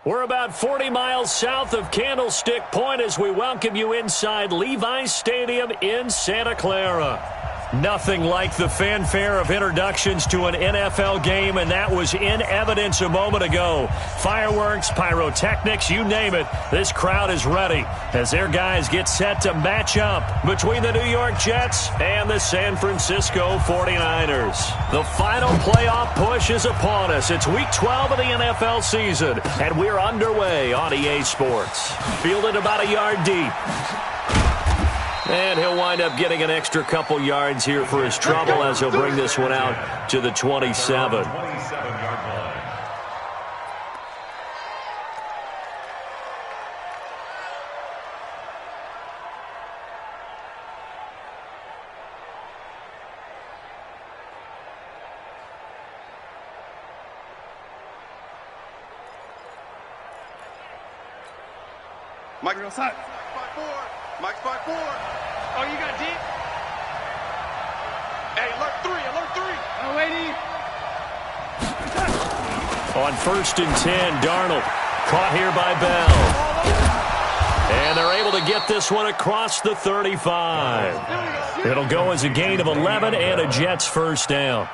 We're about 40 miles south of Candlestick Point as we welcome you inside Levi's Stadium in Santa Clara. Nothing like the fanfare of introductions to an NFL game, and that was in evidence a moment ago. Fireworks, pyrotechnics, you name it, this crowd is ready as their guys get set to match up between the New York Jets and the San Francisco 49ers. The final playoff push is upon us. It's Week 12 of the NFL season, and we're underway on EA Sports. Fielded about a yard deep. And he'll wind up getting an extra couple yards here for his trouble as he'll bring this one out to the 27. Mike, real side. 5-4. Mike's 5-4. Oh, you got deep? Hey, alert 3, alert 3. Oh, waiting. On 1st and 10, Darnold caught here by Bell. And they're able to get this one across the 35. It'll go as a gain of 11 and a Jets first down.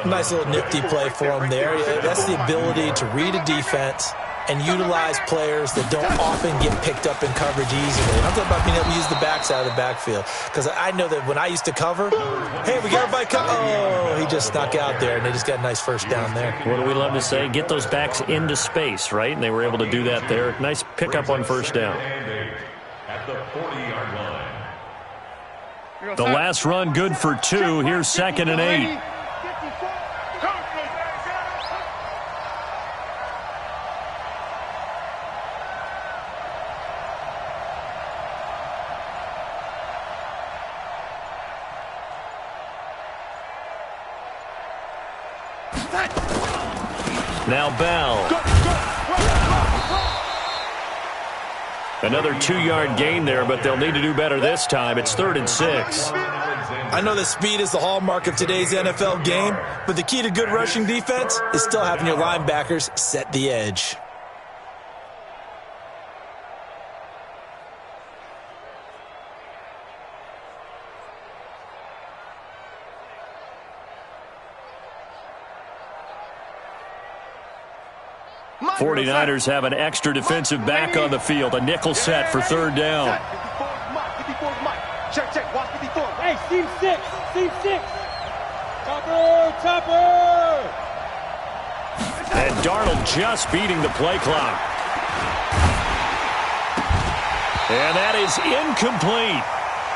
Nice little nifty play for him there. That's the ability to read a defense and utilize players that don't often get picked up in coverage easily. And I'm talking about being able to use the backside of the backfield. Because I know that when I used to cover, hey, we got everybody cover. Oh, he just snuck out there, and they just got a nice first down there. What do we love to say? Get those backs into space, right? And they were able to do that there. Nice pickup on first down. At the 40-yard line. The last run good for 2. Here's 2nd and 8. Now Bell. Another 2-yard gain there, but they'll need to do better this time. It's 3rd and 6. I know that speed is the hallmark of today's NFL game, but the key to good rushing defense is still having your linebackers set the edge. The 49ers have an extra defensive back on the field. A nickel set for 3rd down. Check, check. Watch 54. Hey, seam 6. Seam 6. Topper, topper. And Darnold just beating the play clock. And that is incomplete.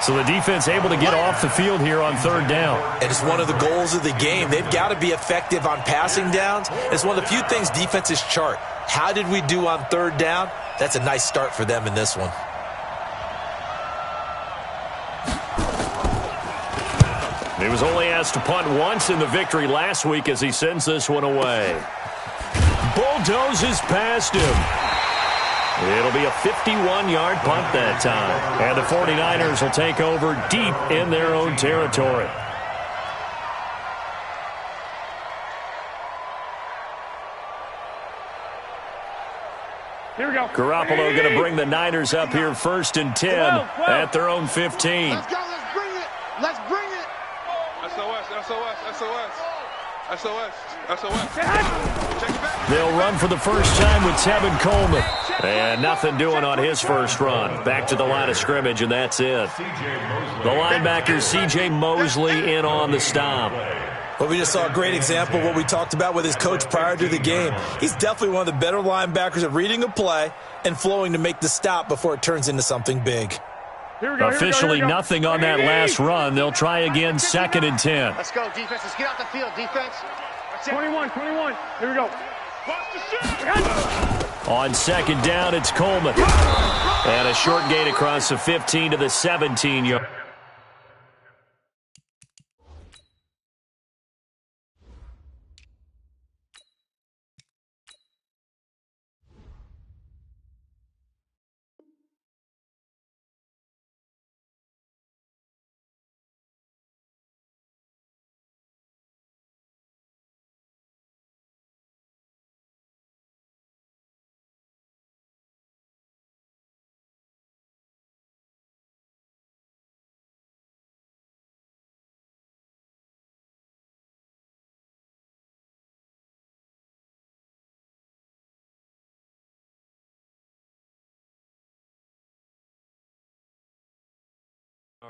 So the defense able to get off the field here on 3rd down. And it's one of the goals of the game. They've got to be effective on passing downs. It's one of the few things defenses chart. How did we do on 3rd down? That's a nice start for them in this one. He was only asked to punt once in the victory last week as he sends this one away. Bulldozes past him. It'll be a 51-yard punt that time. And the 49ers will take over deep in their own territory. Here we go. Garoppolo going to bring the Niners up here 1st and 10 at their own 15. Let's go. Let's bring it. Let's bring it. SOS, SOS, SOS. SOS, SOS. Check it back. They'll run for the first time with Tevin Coleman. And nothing doing on his first run. Back to the line of scrimmage, and that's it. The linebacker, C.J. Mosley, in on the stop. Well, we just saw a great example of what we talked about with his coach prior to the game. He's definitely one of the better linebackers at reading a play and flowing to make the stop before it turns into something big. Officially nothing on that last run. They'll try again 2nd and 10. Let's go, defense. Let's get out the field, defense. 21. Here we go. On 2nd down, it's Coleman. And a short gain across the 15 to the 17-yard.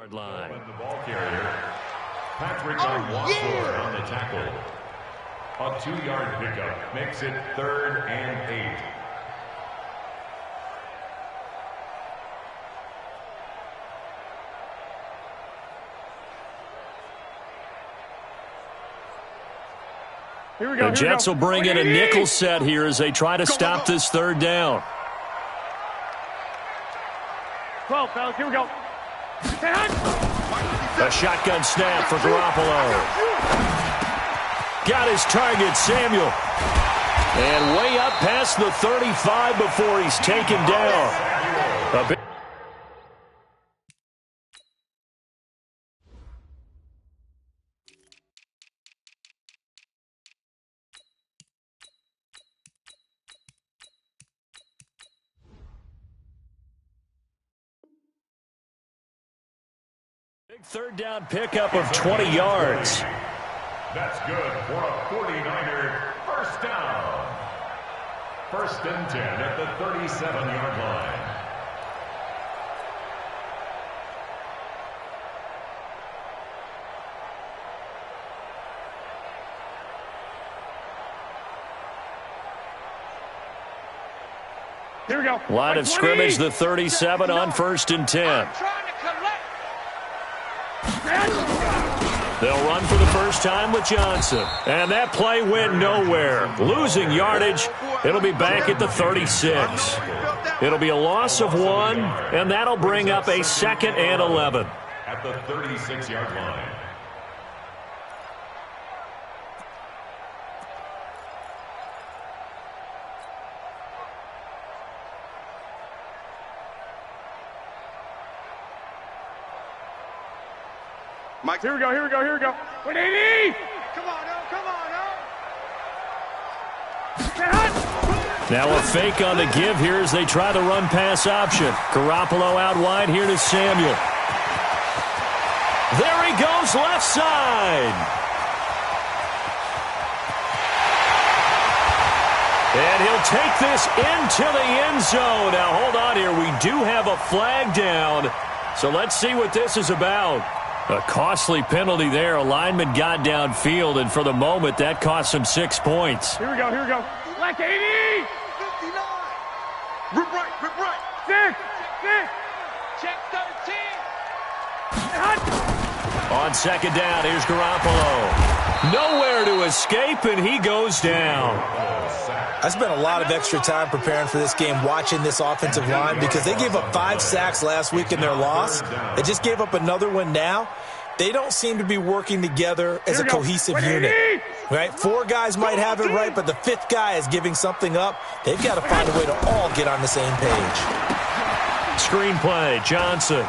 Line. The ball carrier, Patrick Walker on the tackle. A 2-yard pickup makes it 3rd and 8. Here we go. The Jets will bring in a nickel set here as they try to stop this 3rd down. 12, fellas. Here we go. A shotgun snap for Garoppolo. Got his target, Samuel. And way up past the 35 before he's taken down. A big Big 3rd down pickup of 20 yards. That's good for a 49er first down. 1st and 10 at the 37-yard line. Here we go. Line of scrimmage, the 37 on 1st and 10. They'll run for the first time with Johnson. And that play went nowhere. Losing yardage. It'll be back at the 36. It'll be a loss of 1, and that'll bring up a 2nd and 11. At the 36-yard line. Mike, Here we go. 180. come on, come on, Now a fake on the give here as they try the run-pass option. Garoppolo out wide here to Samuel. There he goes, left side. And he'll take this into the end zone. Now, hold on here. We do have a flag down. So let's see what this is about. A costly penalty there. A lineman got downfield, and for the moment, that cost him 6 points. Here we go. Left 80. 59. Rip right. 6. Check 13. On 2nd down, here's Garoppolo. Nowhere to escape, and he goes down. I spent a lot of extra time preparing for this game, watching this offensive line, because they gave up 5 sacks last week in their loss. They just gave up another one now. They don't seem to be working together as a cohesive unit. Right? 4 guys might have it right, but the 5th guy is giving something up. They've got to find a way to all get on the same page. Screenplay, Johnson.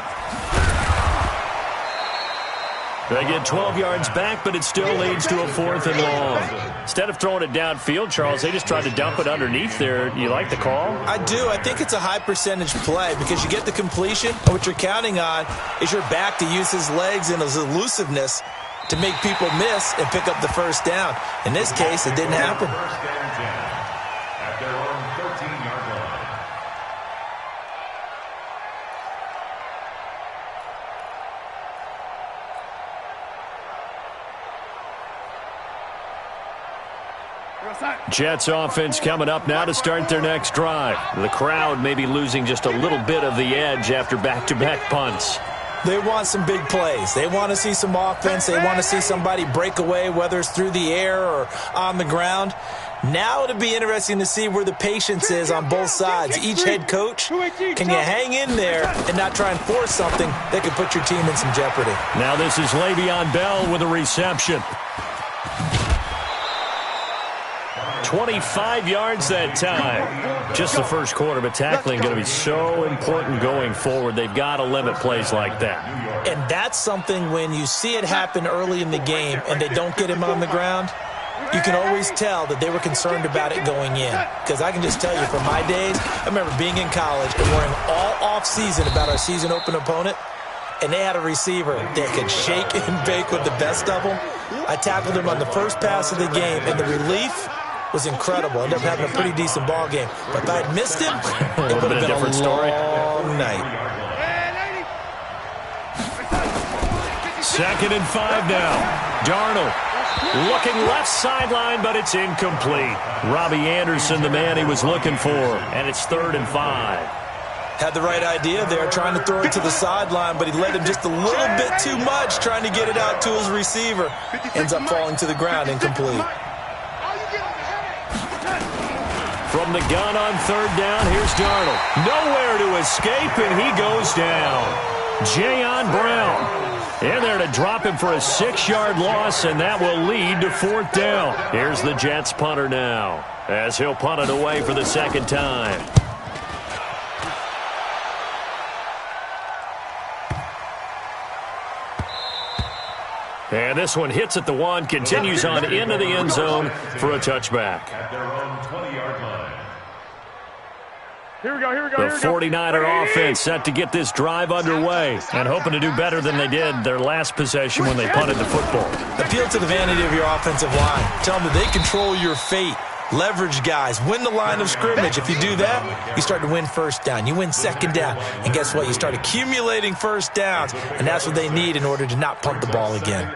They get 12 yards back, but it still leads to a 4th and long. Instead of throwing it downfield, Charles, they just tried to dump it underneath there. You like the call? I do. I think it's a high-percentage play because you get the completion, and what you're counting on is your back to use his legs and his elusiveness to make people miss and pick up the first down. In this case, it didn't happen. At their own 13-yard line. Jets offense coming up now to start their next drive. The crowd may be losing just a little bit of the edge after back-to-back punts. They want some big plays. They want to see some offense. They want to see somebody break away, whether it's through the air or on the ground. Now it'll be interesting to see where the patience is on both sides. Each head coach, can you hang in there and not try and force something that could put your team in some jeopardy? Now this is Le'Veon Bell with a reception. 25 yards that time. Just the first quarter, but tackling going to be so important going forward. They've got to limit plays like that. And that's something when you see it happen early in the game and they don't get him on the ground, you can always tell that they were concerned about it going in. Because I can just tell you from my days, I remember being in college and worrying all off-season about our season open opponent, and they had a receiver that could shake and bake with the best of them. I tackled him on the first pass of the game, and the relief was incredible. Ended up having a pretty decent ball game. But if I had missed him, it would have been a different story. Long night. 2nd and 5 now. Darnold looking left sideline, but it's incomplete. Robbie Anderson, the man he was looking for, and it's 3rd and 5. Had the right idea there, trying to throw it to the sideline, but he led him just a little bit too much, trying to get it out to his receiver. Ends up falling to the ground, incomplete. From the gun on 3rd down, here's Darnold. Nowhere to escape, and he goes down. Jayon Brown in there to drop him for a 6-yard loss, and that will lead to 4th down. Here's the Jets punter now, as he'll punt it away for the 2nd time. And this one hits at the 1, continues on into the end zone for a touchback. At their own 20-yard line. Here we go. The 49er offense set to get this drive underway and hoping to do better than they did their last possession when they punted the football. Appeal to the vanity of your offensive line. Tell them that they control your fate. Leverage guys. Win the line of scrimmage. If you do that, you start to win 1st down. You win 2nd down. And guess what? You start accumulating 1st downs. And that's what they need in order to not punt the ball again.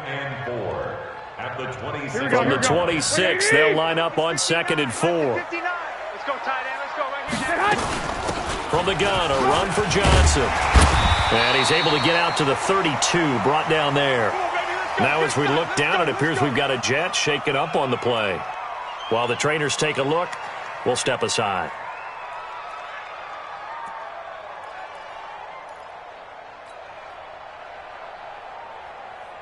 From the 26, they'll line up on 2nd and 4. Let's go, tight end. Let's go right here. From the gun, a run for Johnson. And he's able to get out to the 32, brought down there. Now as we look down, it appears we've got a Jet shaken up on the play. While the trainers take a look, we'll step aside.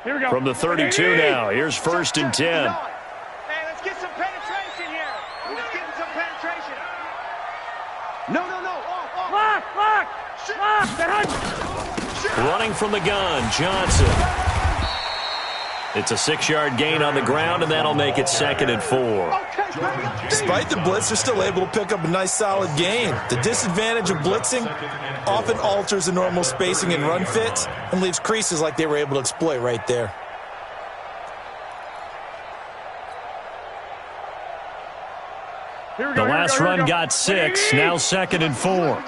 Here we go. From the 32 now, here's 1st and 10. Hey, let's get some penetration here. We're just getting some penetration. No. Lock. Running from the gun, Johnson. It's a 6-yard gain on the ground, and that'll make it 2nd and 4. Despite the blitz, they're still able to pick up a nice, solid gain. The disadvantage of blitzing often alters the normal spacing and run fits and leaves creases like they were able to exploit right there. The last run got 6, now 2nd and 4.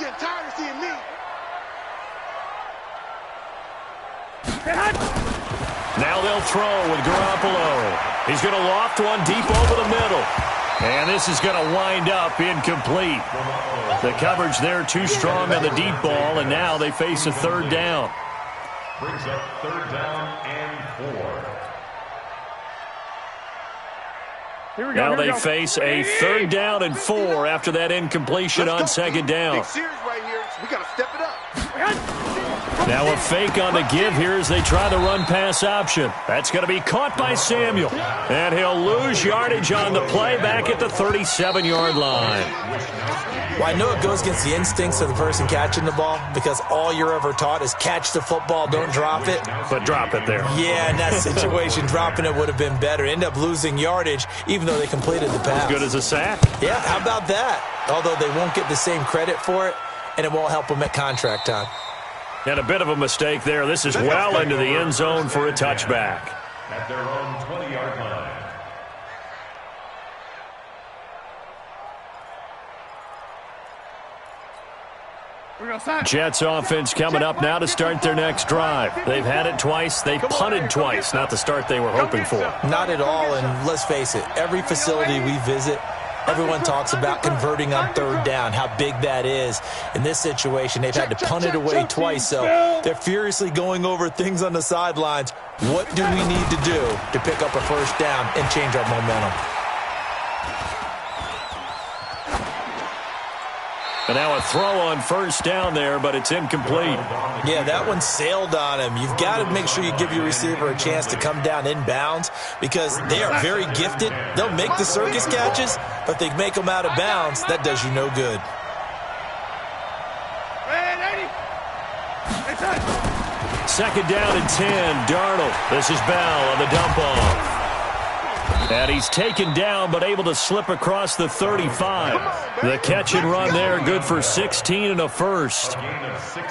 Now they'll throw with Garoppolo. He's going to loft one deep over the middle. And this is going to wind up incomplete. The coverage there too strong on the deep ball, and now they face a 3rd down. Brings up 3rd down and 4. Now they face a 3rd down and 4 after that incompletion on 2nd down. We got to step it up. Now a fake on the give here as they try the run-pass option. That's going to be caught by Samuel. And he'll lose yardage on the play back at the 37-yard line. Well, I know it goes against the instincts of the person catching the ball because all you're ever taught is catch the football, don't drop it. But drop it there. Yeah, in that situation, dropping it would have been better. End up losing yardage even though they completed the pass. As good as a sack. Yeah, how about that? Although they won't get the same credit for it, and it won't help them at contract time. And a bit of a mistake there. This is well into the end zone for a touchback. At their own 20-yard line. Jets offense coming up now to start their next drive. They've had it twice. They've punted twice. Not the start they were hoping for. Not at all, and let's face it, every facility we visit, everyone talks about converting on 3rd down, how big that is. In this situation, they've had to punt it away twice, so they're furiously going over things on the sidelines. What do we need to do to pick up a 1st down and change our momentum? And now a throw on 1st down there, but it's incomplete. Yeah, that one sailed on him. You've got to make sure you give your receiver a chance to come down inbounds because they are very gifted. They'll make the circus catches, but they make them out of bounds. That does you no good. 2nd down and 10, Darnold. This is Bell on the dump off. And he's taken down, but able to slip across the 35. The catch and run there, good for 16 and a 1st.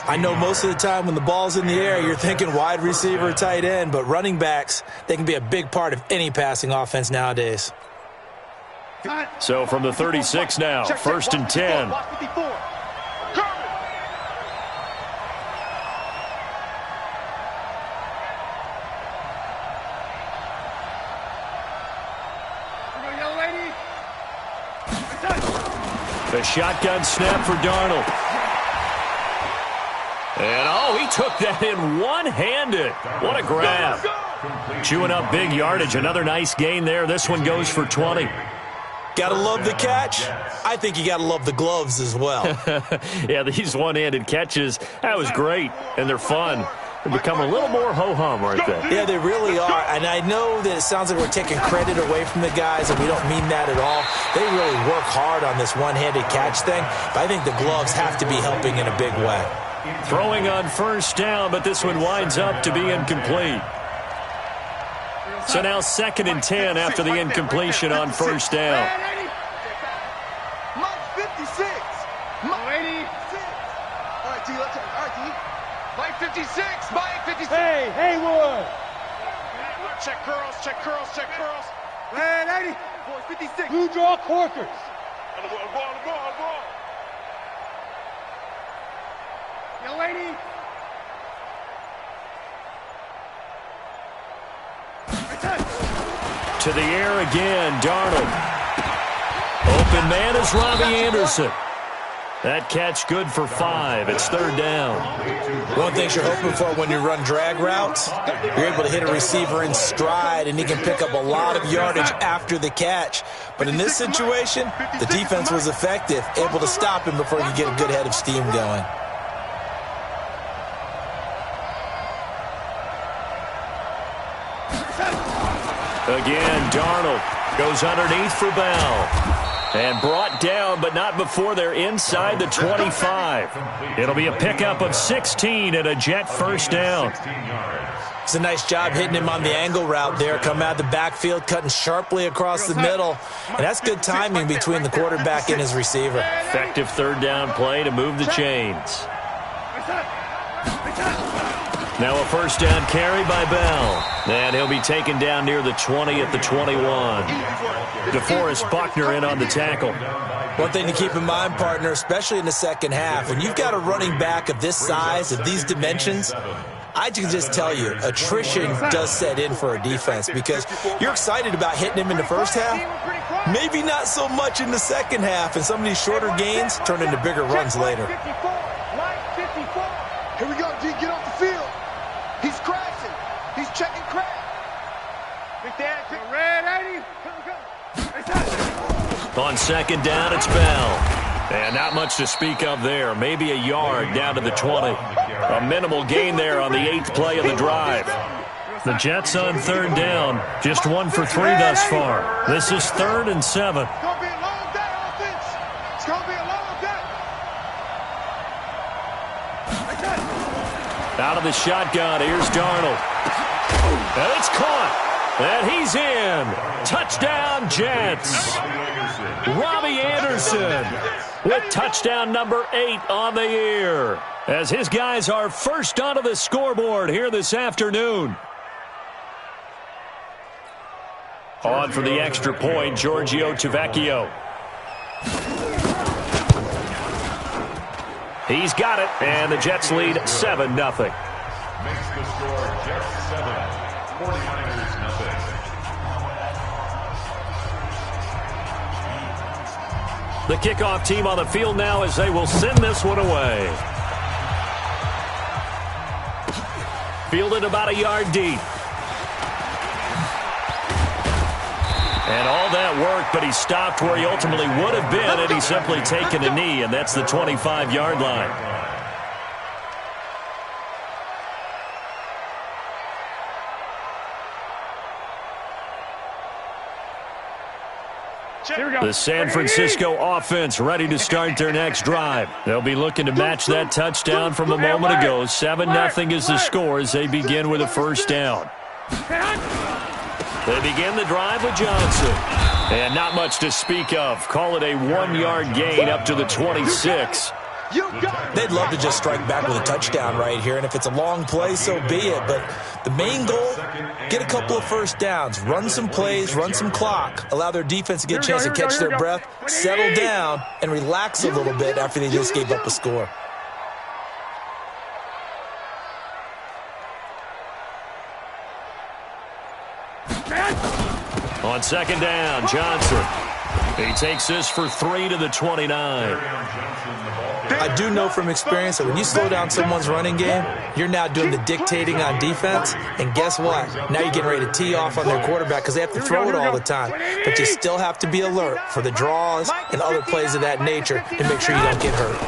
I know most of the time when the ball's in the air, you're thinking wide receiver, tight end, but running backs, they can be a big part of any passing offense nowadays. So from the 36 now, 1st and 10. The shotgun snap for Darnold. And, oh, he took that in one-handed. What a grab. Chewing up big yardage. Another nice gain there. This one goes for 20. Gotta love the catch. I think you gotta love the gloves as well. Yeah, these one-handed catches, that was great, and they're fun. They become a little more ho-hum, aren't they? Yeah, they really are. And I know that it sounds like we're taking credit away from the guys, and we don't mean that at all. They really work hard on this one-handed catch thing, but I think the gloves have to be helping in a big way. Throwing on first down, but this one winds up to be incomplete. So now 2nd and 10 after the incompletion on first down. Mike 56. Mike 56. All right, D, let's all right, D. Mike 56. Mike 56. Hey, Haywood. Check curls, check curls, check curls. Man, 80. Boy, 56. Blue draw corkers. On the ball. Yo, lady. To the air again, Darnold. Open man is Robbie Anderson. That catch good for 5. It's 3rd down. One thing you're hoping for when you run drag routes, you're able to hit a receiver in stride, and he can pick up a lot of yardage after the catch. But in this situation, the defense was effective, able to stop him before you get a good head of steam going. Again, Darnold goes underneath for Bell. And brought down, but not before they're inside the 25. It'll be a pickup of 16 and a Jet first down. It's a nice job hitting him on the angle route there. Come out of the backfield, cutting sharply across the middle. And that's good timing between the quarterback and his receiver. Effective 3rd down play to move the chains. Now a first down carry by Bell. And he'll be taken down near the 20 at the 21. DeForest Buckner in on the tackle. One thing to keep in mind, partner, especially in the second half, when you've got a running back of this size, of these dimensions, I can just tell you, attrition does set in for a defense because you're excited about hitting him in the first half. Maybe not so much in the second half, and some of these shorter gains turn into bigger runs later. Here we go, G. Get off the field. He's crashing. He's checking crash. Big Dad, red 80. On 2nd down, it's Bell. And not much to speak of there. Maybe a yard down to the 20. A minimal gain there on the 8th play of the drive. The Jets on 3rd down. Just 1 for 3 thus far. This is 3rd and 7. It's going to be a long day, offense. It's going to be a long day. Out of the shotgun, here's Darnold. And it's caught. And he's in. Touchdown, Jets. Robbie Anderson with touchdown number 8 on the year. As his guys are first onto the scoreboard here this afternoon. On for the extra point, Giorgio Tavecchio. He's got it, and the Jets lead 7-0. Makes the score Jets 7, 49ers nothing. The kickoff team on the field now as they will send this one away. Fielded about a yard deep. And all that work, but he stopped where he ultimately would have been had he simply taken a knee, and that's the 25-yard line. The San Francisco offense ready to start their next drive. They'll be looking to match that touchdown from a moment ago. 7-0 is the score as they begin with a first down. They begin the drive with Johnson. And not much to speak of. Call it a 1-yard gain up to the 26. They'd love to just strike back with a touchdown right here, and if it's a long play, so be it. But the main goal, get a couple of first downs, run some plays, run some clock, allow their defense to get a chance to catch their breath, settle down, and relax a little bit after they just gave up a score. On 2nd down, Johnson. He takes this for 3 to the 29. I do know from experience that when you slow down someone's running game, you're now doing the dictating on defense. And guess what? Now you're getting ready to tee off on their quarterback because they have to throw it all the time. But you still have to be alert for the draws and other plays of that nature to make sure you don't get hurt.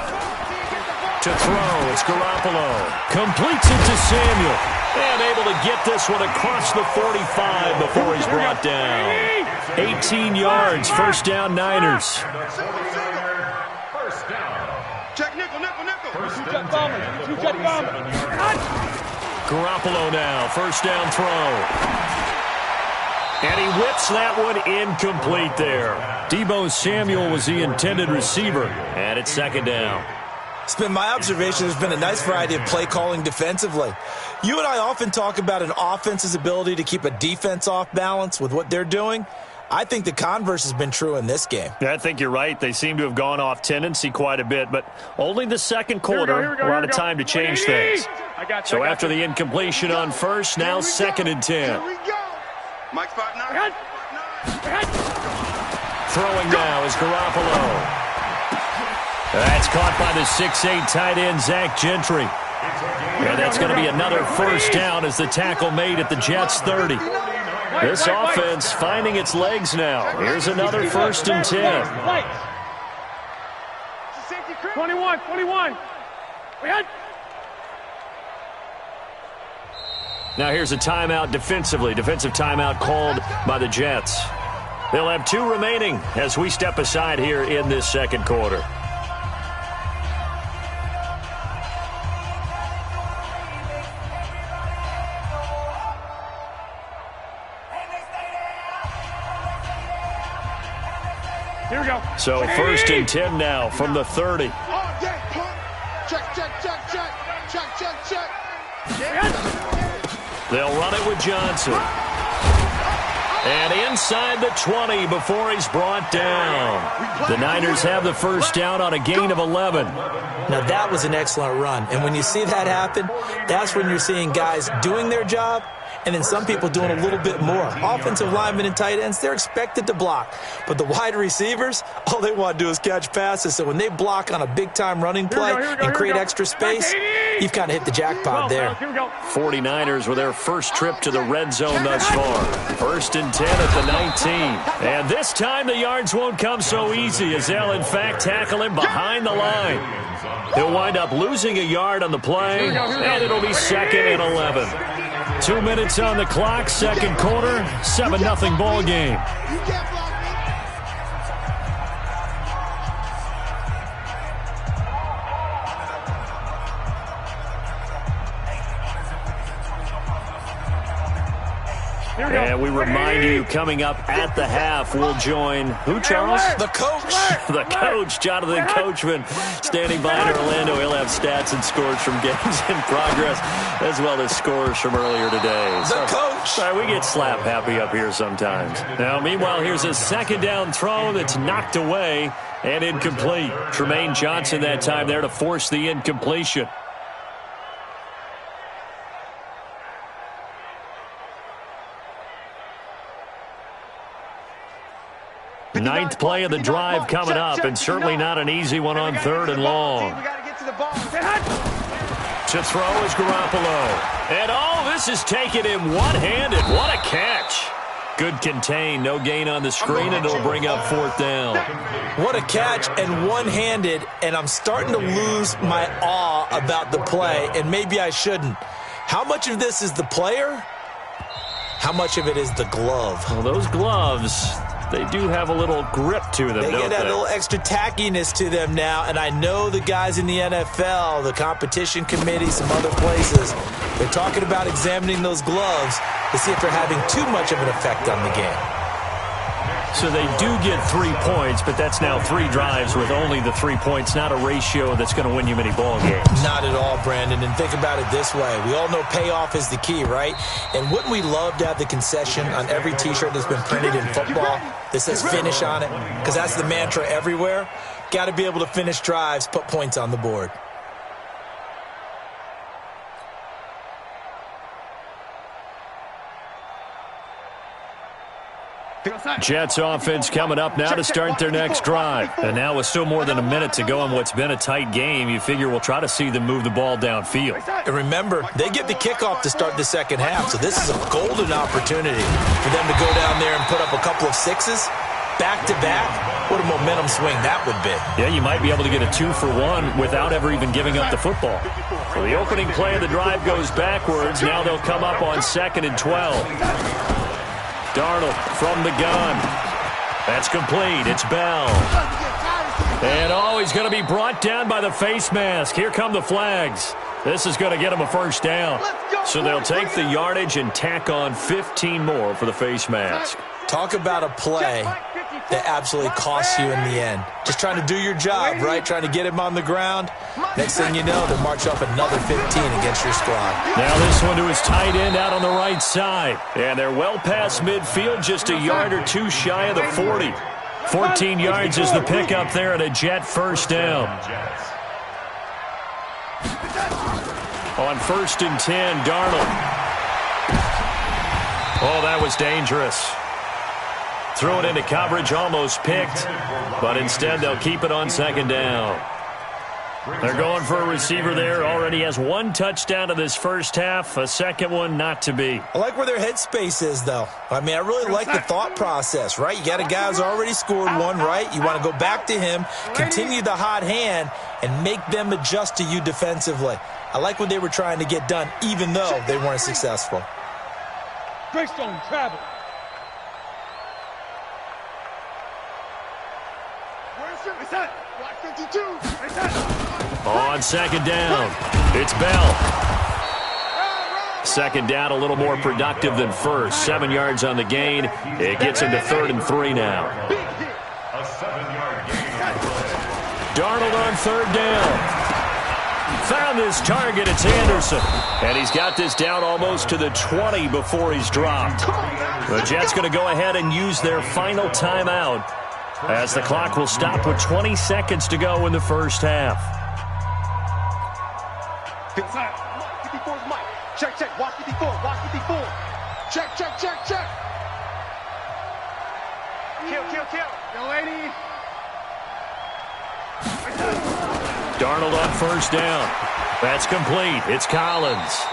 To throw, it's Garoppolo. Completes it to Samuel. And able to get this one across the 45 before he's brought down. 18 yards, first down Niners. Check nickel, nickel, nickel. Two-check bombers. Two-check bombers. Garoppolo now, first down throw. And he whips that one incomplete there. Deebo Samuel was the intended receiver. And it's second down. It's been my observation there's been a nice variety of play calling defensively. You and I often talk about an offense's ability to keep a defense off balance with what they're doing. I think the converse has been true in this game. Yeah, I think you're right. They seem to have gone off tendency quite a bit, but only the second quarter, a lot of time to change things. So after the incompletion on first, now second and 10. Mike's 5'9". Throwing now is Garoppolo. That's caught by the 6'8" tight end, Zach Gentry. And that's going to be another first down as the tackle made at the Jets' 30. This offense finding its legs now. Here's another first and 10. 21. Now here's a timeout defensively. Defensive timeout called by the Jets. They'll have 2 remaining as we step aside here in this second quarter. Here we go. So first and 10 now from the 30. They'll run it with Johnson. And inside the 20 before he's brought down. The Niners have the first down on a gain of 11. Now that was an excellent run. And when you see that happen, that's when you're seeing guys doing their job and then some people doing a little bit more. Offensive linemen and tight ends, they're expected to block. But the wide receivers, all they want to do is catch passes. So when they block on a big-time running play and create extra space, you've kind of hit the jackpot there. 49ers with their first trip to the red zone thus far. First and 10 at the 19. And this time the yards won't come so easy as they'll, in fact, tackle him behind the line. He'll wind up losing a yard on the play, and it'll be second and 11. 2 minutes on the clock, second quarter, 7-0 ball game. And we remind you, coming up at the half, we'll join who, Charles? The coach. The coach, Jonathan Coachman, standing by in Orlando. He'll have stats and scores from games in progress, as well as scores from earlier today. The coach. Sorry, we get slap happy up here sometimes. Now, meanwhile, here's a second down throw that's knocked away and incomplete. Tremaine Johnson that time there to force the incompletion. Ninth play of the drive coming up, and certainly not an easy one on third and long. To throw is Garoppolo. And this is taken him one-handed. What a catch. Good contain, no gain on the screen, and it'll bring up fourth down. What a catch and one-handed, and I'm starting to lose my awe about the play, and maybe I shouldn't. How much of this is the player? How much of it is the glove? Well, those gloves, they do have a little grip to them, They don't get that they? little extra tackiness to them now, and I know the guys in the NFL, the competition committee, some other places, they're talking about examining those gloves to see if they're having too much of an effect on the game. So they do get 3 points, but that's now 3 drives with only the 3 points, not a ratio that's going to win you many ball games. Not at all, Brandon, and think about it this way. We all know payoff is the key, right? And wouldn't we love to have the concession on every T-shirt that's been printed in football that says finish on it? Because that's the mantra everywhere. Got to be able to finish drives, put points on the board. Jets offense coming up now to start their next drive. And now with still more than a minute to go in what's been a tight game, you figure we'll try to see them move the ball downfield. And remember, they get the kickoff to start the second half, so this is a golden opportunity for them to go down there and put up a couple of sixes back-to-back. What a momentum swing that would be. Yeah, you might be able to get a 2-for-1 without ever even giving up the football. So the opening play of the drive goes backwards. Now they'll come up on 2nd and 12. Darnold from the gun. That's complete. It's Bell. And he's going to be brought down by the face mask. Here come the flags. This is going to get him a first down. So they'll take the yardage and tack on 15 more for the face mask. Talk about a play that absolutely costs you in the end. Just trying to do your job, right? Trying to get him on the ground. Next thing you know, they'll march off another 15 against your squad. Now this one to his tight end out on the right side. And they're well past midfield, just a yard or two shy of the 40. 14 yards is the pickup there and a Jet first down. On 1st and 10, Darnold. Oh, that was dangerous. Threw it into coverage, almost picked, but instead they'll keep it on 2nd down. They're going for a receiver there. Already has 1 touchdown in this first half, a second one not to be. I like where their headspace is, though. I mean, I really like the thought process, right? You got a guy who's already scored one, right? You want to go back to him, continue the hot hand, and make them adjust to you defensively. I like what they were trying to get done, even though they weren't successful. Greystone travel. On 2nd down, it's Bell. 2nd down, a little more productive than first. 7 yards on the gain. It gets him to 3rd and 3 now. A 7-yard gain. Darnold on 3rd down. Found his target, it's Anderson. And he's got this down almost to the 20 before he's dropped. The Jets going to go ahead and use their final timeout as the clock will stop with 20 seconds to go in the first half. Check, check, watch 54, watch 54. Check, check, check, check. Kill. Yo, lady. Darnold on 1st down. That's complete. It's Collins.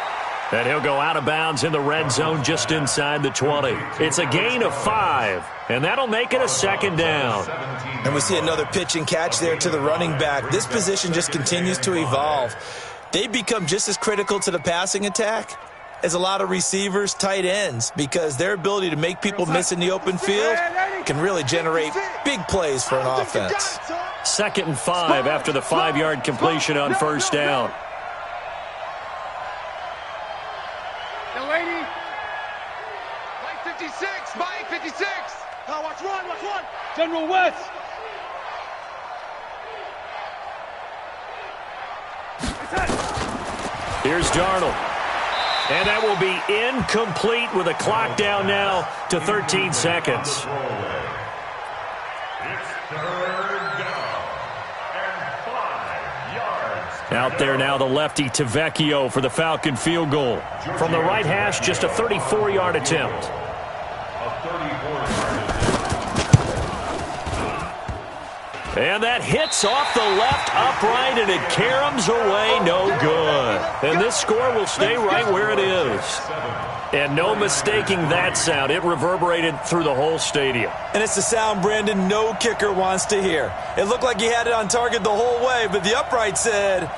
And he'll go out of bounds in the red zone just inside the 20. It's a gain of 5, and that'll make it a 2nd down. And we see another pitch and catch there to the running back. This position just continues to evolve. They become just as critical to the passing attack as a lot of receivers, tight ends, because their ability to make people miss in the open field can really generate big plays for an offense. 2nd and 5 after the 5-yard completion on 1st down. Yo, lady. Mike 56, Mike 56. Now watch one. General West. Here's Darnold. And that will be incomplete with a clock down now to 13 seconds. It's 3rd down and 5 yards. Out there now, the lefty Tavecchio for the Falcon field goal. From the right hash, just a 34-yard attempt. And that hits off the left upright, and it caroms away, no good. And this score will stay right where it is. And no mistaking that sound. It reverberated through the whole stadium. And it's the sound, Brandon, no kicker wants to hear. It looked like he had it on target the whole way, but the upright said,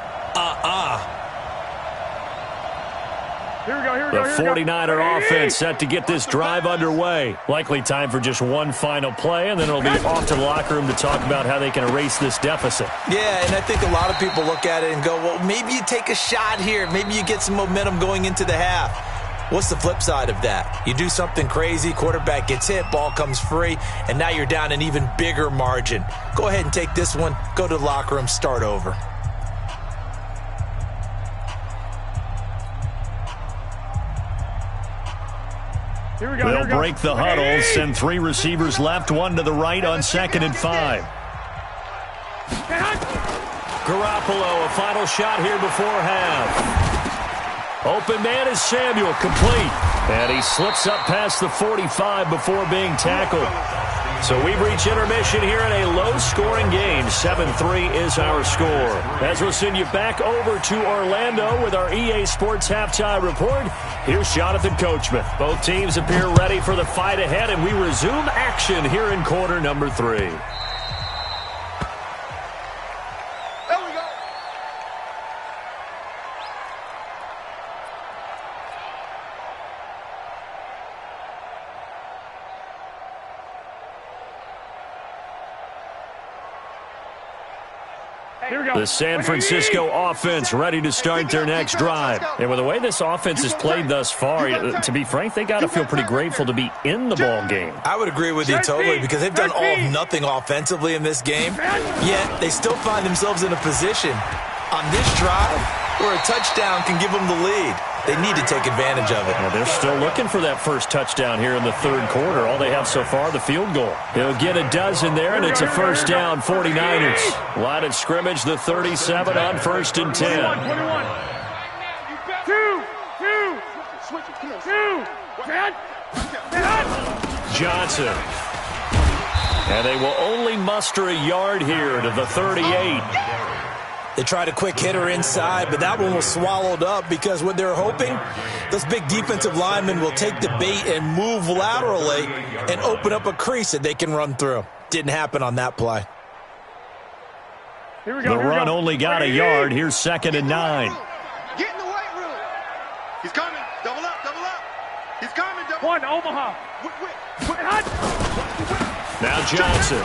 Here we go. The 49er offense set to get this drive underway. Likely time for just one final play, and then it'll be off to the locker room to talk about how they can erase this deficit. Yeah, and I think a lot of people look at it and go, well, maybe you take a shot here. Maybe you get some momentum going into the half. What's the flip side of that? You do something crazy, quarterback gets hit, ball comes free, and now you're down an even bigger margin. Go ahead and take this one, go to the locker room, start over. They'll break the huddle, send 3 receivers left, 1 to the right on 2nd and 5. Garoppolo, a final shot here before half. Open man is Samuel, complete. And he slips up past the 45 before being tackled. So we've reached intermission here in a low-scoring game. 7-3 is our score. As we'll send you back over to Orlando with our EA Sports Halftime Report, here's Jonathan Coachman. Both teams appear ready for the fight ahead, and we resume action here in quarter number 3. The San Francisco offense ready to start their next drive. And with the way this offense has played thus far, to be frank, they got to feel pretty grateful to be in the ball game. I would agree with you totally because they've done all of nothing offensively in this game, yet they still find themselves in a position on this drive where a touchdown can give them the lead. They need to take advantage of it. Well, they're still looking for that first touchdown here in the third quarter. All they have so far, the field goal. He'll get a dozen there, and it's a first down, 49ers. Line of scrimmage, the 37 on 1st and 10. 2. Johnson. And they will only muster a yard here to the 38. They tried a quick hitter inside, but that one was swallowed up because what they're hoping, those big defensive linemen will take the bait and move laterally and open up a crease that they can run through. Didn't happen on that play. The run only got a yard. Here's 2nd and 9. Get in the weight room. He's coming. Double up, double up. He's coming. Double. One, Omaha. Now Johnson.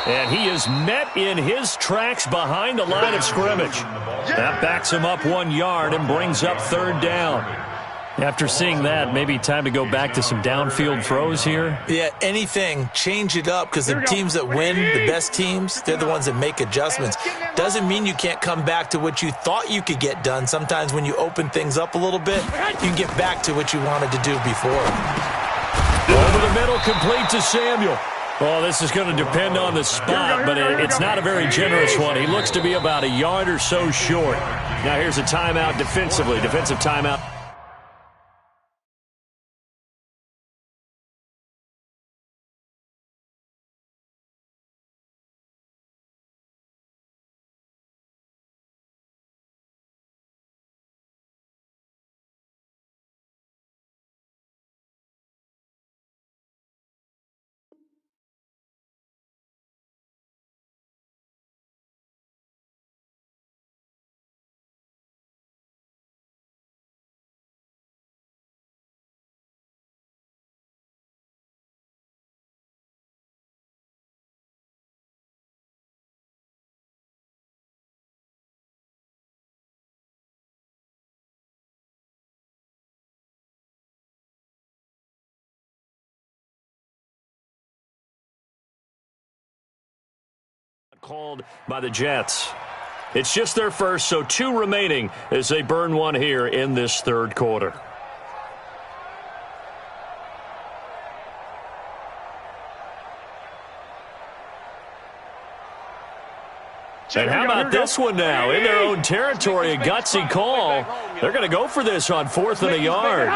And he is met in his tracks behind the line of scrimmage. That backs him up 1 yard and brings up 3rd down. After seeing that, maybe time to go back to some downfield throws here. Yeah, anything, change it up because the teams that win, the best teams, they're the ones that make adjustments. Doesn't mean you can't come back to what you thought you could get done. Sometimes when you open things up a little bit, you can get back to what you wanted to do before. Over the middle, complete to Samuel. Well, this is going to depend on the spot, but it's not a very generous one. He looks to be about a yard or so short. Now here's a timeout defensively. Defensive timeout. Called by the Jets. It's just their first, so 2 remaining as they burn one here in this third quarter. And how about this one now? In their own territory, a gutsy call. They're going to go for this on 4th and a yard.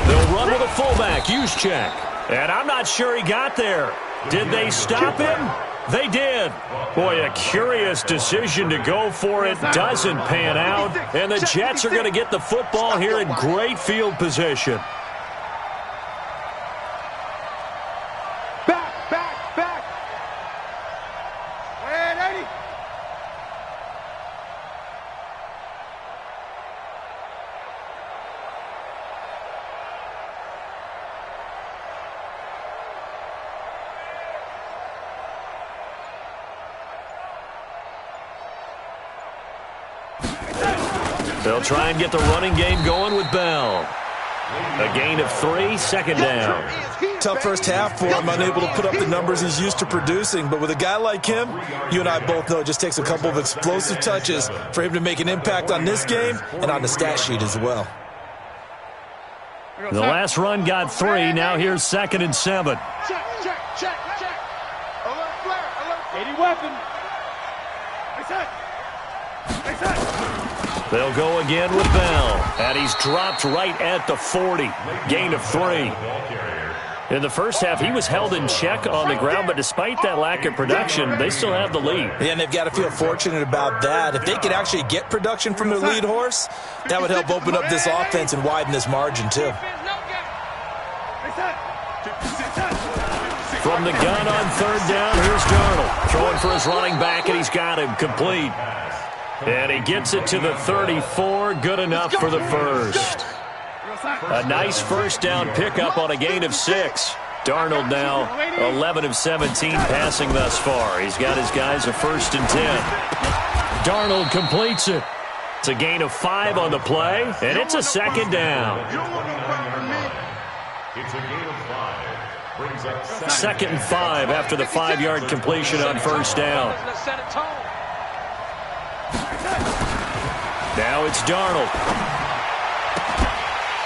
They'll run with a fullback, Juszczyk. And I'm not sure he got there. Did they stop him? They did. Boy, a curious decision to go for it. Doesn't pan out. And the Jets are going to get the football here in great field position. Back. And 80. They'll try and get the running game going with Bell. A gain of 3, 2nd down. Tough first half for him, unable to put up the numbers he's used to producing. But with a guy like him, you and I both know it just takes a couple of explosive touches for him to make an impact on this game and on the stat sheet as well. The last run got 3. Now here's 2nd and 7. Check. Alert flare. 80 weapon. Make set. They'll go again with Bell. And he's dropped right at the 40. Gain of 3. In the first half, he was held in check on the ground, but despite that lack of production, they still have the lead. Yeah, and they've got to feel fortunate about that. If they could actually get production from their lead horse, that would help open up this offense and widen this margin, too. From the gun on third down, here's Darnold. Throwing for his running back, and he's got him complete. And he gets it to the 34. Good enough for the first. A nice first down pickup on a gain of 6. Darnold now 11 of 17 passing thus far. He's got his guys a 1st and 10. Darnold completes it. It's a gain of 5 on the play, and it's a 2nd down. It's a gain of 5. Brings up 2nd and 5 after the 5-yard completion on 1st down. Now it's Darnold.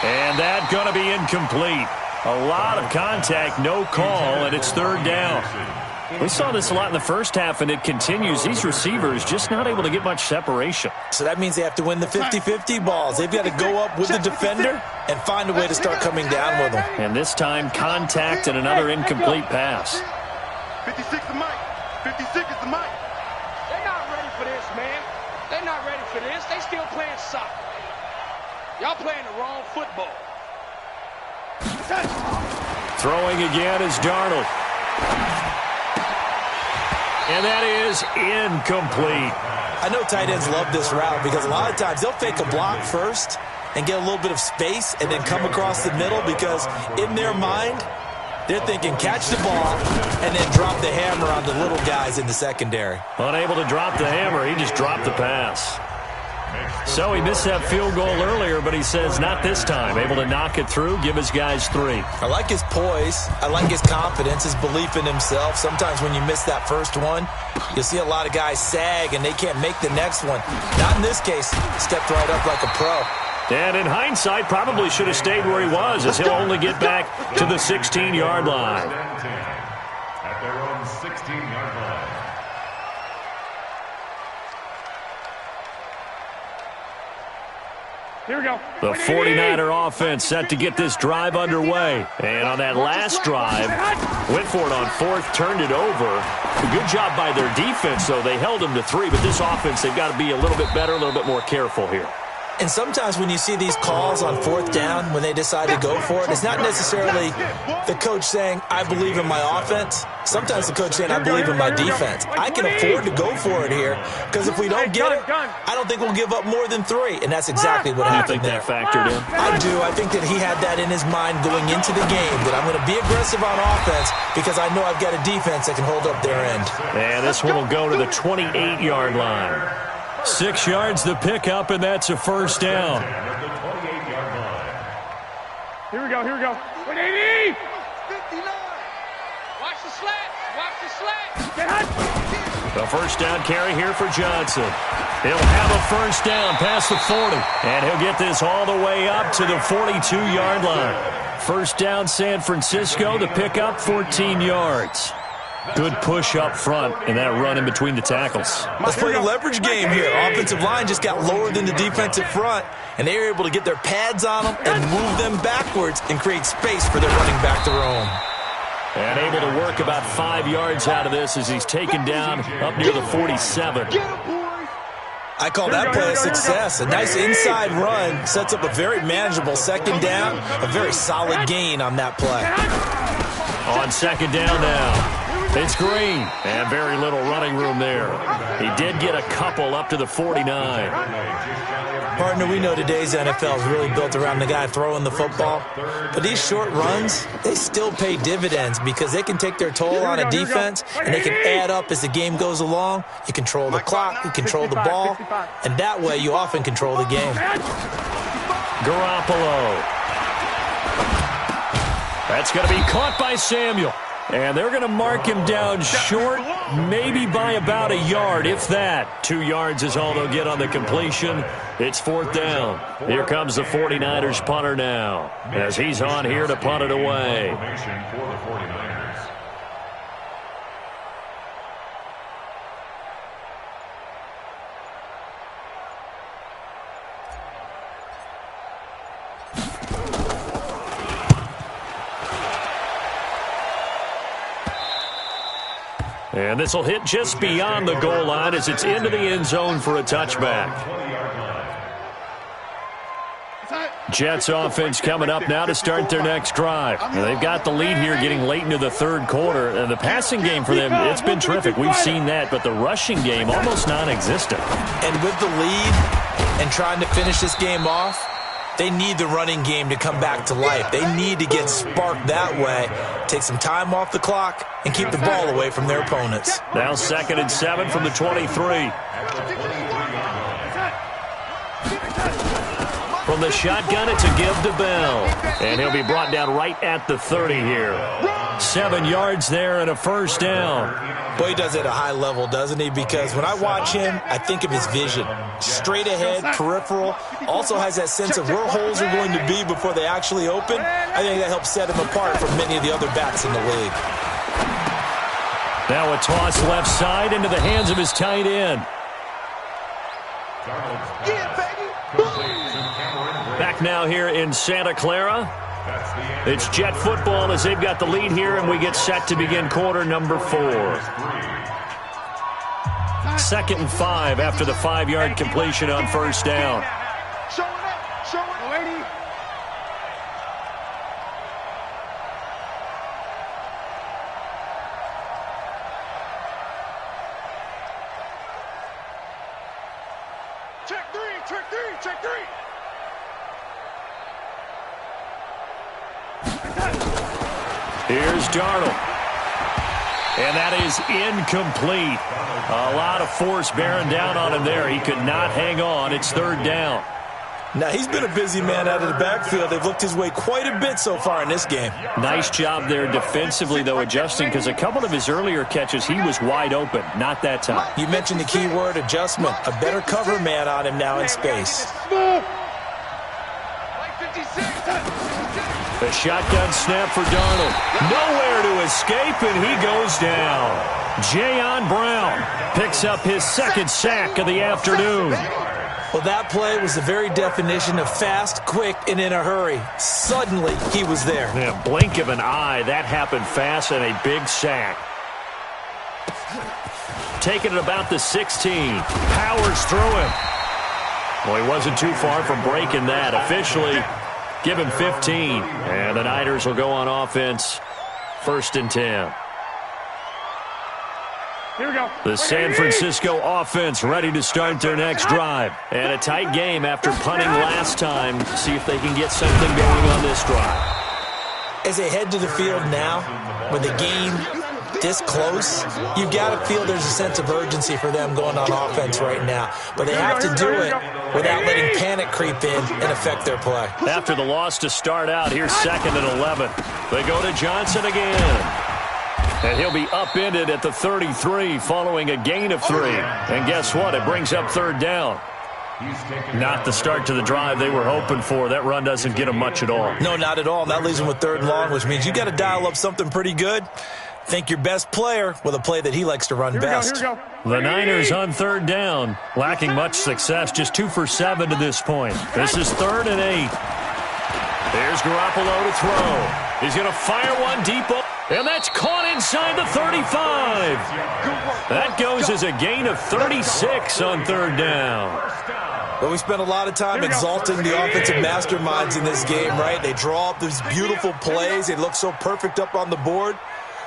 And that's going to be incomplete. A lot of contact, no call, and it's 3rd down. We saw this a lot in the first half, and it continues. These receivers just not able to get much separation. So that means they have to win the 50-50 balls. They've got to go up with the defender and find a way to start coming down with them. And this time, contact and another incomplete pass. 56 is Mike. 56 is the Mike. They're not ready for this, man. They're not ready for this. They still playing soccer. Y'all playing the wrong football. Throwing again is Darnold. And that is incomplete. I know tight ends love this route because a lot of times they'll fake a block first and get a little bit of space and then come across the middle because in their mind, they're thinking catch the ball and then drop the hammer on the little guys in the secondary. Unable to drop the hammer, he just dropped the pass. So he missed that field goal earlier, but he says not this time. Able to knock it through, give his guys 3. I like his poise. I like his confidence, his belief in himself. Sometimes when you miss that first one, you'll see a lot of guys sag and they can't make the next one. Not in this case. Stepped right up like a pro. And in hindsight, probably should have stayed where he was as he'll only get back to the 16-yard line. At their own 16-yard line. Here we go. The 49er offense set to get this drive underway. And on that last drive, went for it on 4th, turned it over. A good job by their defense, though. They held them to 3, but this offense, they've got to be a little bit better, a little bit more careful here. And sometimes when you see these calls on 4th down, when they decide to go for it, it's not necessarily the coach saying, I believe in my offense. Sometimes the coach saying, I believe in my defense. I can afford to go for it here because if we don't get it, I don't think we'll give up more than 3. And that's exactly what happened there. You think that factored in? I do. I think that he had that in his mind going into the game, that I'm going to be aggressive on offense because I know I've got a defense that can hold up their end. And this one will go to the 28-yard line. 6 yards the pickup, and that's a 1st down. Here we go, here we go. 180! 59! Watch the slat! Watch the slat! Get hot! The 1st down carry here for Johnson. He'll have a 1st down past the 40, and he'll get this all the way up to the 42-yard line. 1st down San Francisco, the pickup 14 yards. Good push up front and that run in between the tackles. Let's play the leverage game here. Offensive line just got lower than the defensive front, and they were able to get their pads on them and move them backwards and create space for their running back to roam. And able to work about 5 yards out of this as he's taken down up near the 47. I call that play a success. A nice inside run sets up a very manageable 2nd down, a very solid gain on that play. On 2nd down now. It's Green, and very little running room there. He did get a couple up to the 49. Partner, we know today's NFL is really built around the guy throwing the football. But these short runs, they still pay dividends because they can take their toll on a defense, and they can add up as the game goes along. You control the clock, you control the ball, and that way you often control the game. Garoppolo. That's going to be caught by Samuel. And they're going to mark him down short, maybe by about a yard, if that. 2 yards is all they'll get on the completion. It's 4th down. Here comes the 49ers punter now, as he's on here to punt it away. And this will hit just beyond the goal line as it's into the end zone for a touchback. Jets offense coming up now to start their next drive. Now, they've got the lead here getting late into the third quarter. And the passing game for them, it's been terrific. We've seen that, but the rushing game almost non-existent. And with the lead and trying to finish this game off, they need the running game to come back to life. They need to get sparked that way, take some time off the clock, and keep the ball away from their opponents. Now 2nd and 7 from the 23. From the shotgun, it's a give to Bell. And he'll be brought down right at the 30 here. 7 yards there and a first down. Boy, he does it at a high level, doesn't he? Because when I watch him, I think of his vision. Straight ahead, peripheral. Also has that sense of where holes are going to be before they actually open. I think that helps set him apart from many of the other backs in the league. Now a toss left side into the hands of his tight end. Back now here in Santa Clara. It's Jet football as they've got the lead here, and we get set to begin quarter number 4. 2nd and 5 after the 5-yard completion on first down. Check three. Here's Darnold. And that is incomplete. A lot of force bearing down on him there. He could not hang on. It's 3rd down. Now, he's been a busy man out of the backfield. They've looked his way quite a bit so far in this game. Nice job there defensively, though, adjusting, because a couple of his earlier catches, he was wide open. Not that time. You mentioned the key word, adjustment. A better cover man on him now in space. The shotgun snap for Darnold. Nowhere to escape, and he goes down. Jayon Brown picks up his 2nd sack of the afternoon. Well, that play was the very definition of fast, quick, and in a hurry. Suddenly, he was there. Yeah, blink of an eye. That happened fast and a big sack. Taking it about the 16. Powers through him. Well, he wasn't too far from breaking that. Officially, give him 15. And the Niners will go on offense. 1st and 10. Here we go. The San Francisco offense ready to start their next drive. And a tight game after punting last time. See if they can get something going on this drive. As they head to the field now, with the game this close, you've got to feel there's a sense of urgency for them going on offense right now. But they have to do it without letting panic creep in and affect their play. After the loss to start out, here's 2nd and 11. They go to Johnson again. And he'll be upended at the 33 following a gain of 3. And guess what? It brings up 3rd down. Not the start to the drive they were hoping for. That run doesn't get them much at all. No, not at all. That leaves them with 3rd and long, which means you got to dial up something pretty good. Think your best player with a play that he likes to run best. Here we go. The Niners on 3rd down, lacking much success, just 2 for 7 to this point. This is 3rd and 8. There's Garoppolo to throw. He's going to fire one deep, and that's caught inside the 35. That goes as a gain of 36 on 3rd down. Well, we spent a lot of time exalting the offensive masterminds in this game, right? They draw up these beautiful plays. They look so perfect up on the board.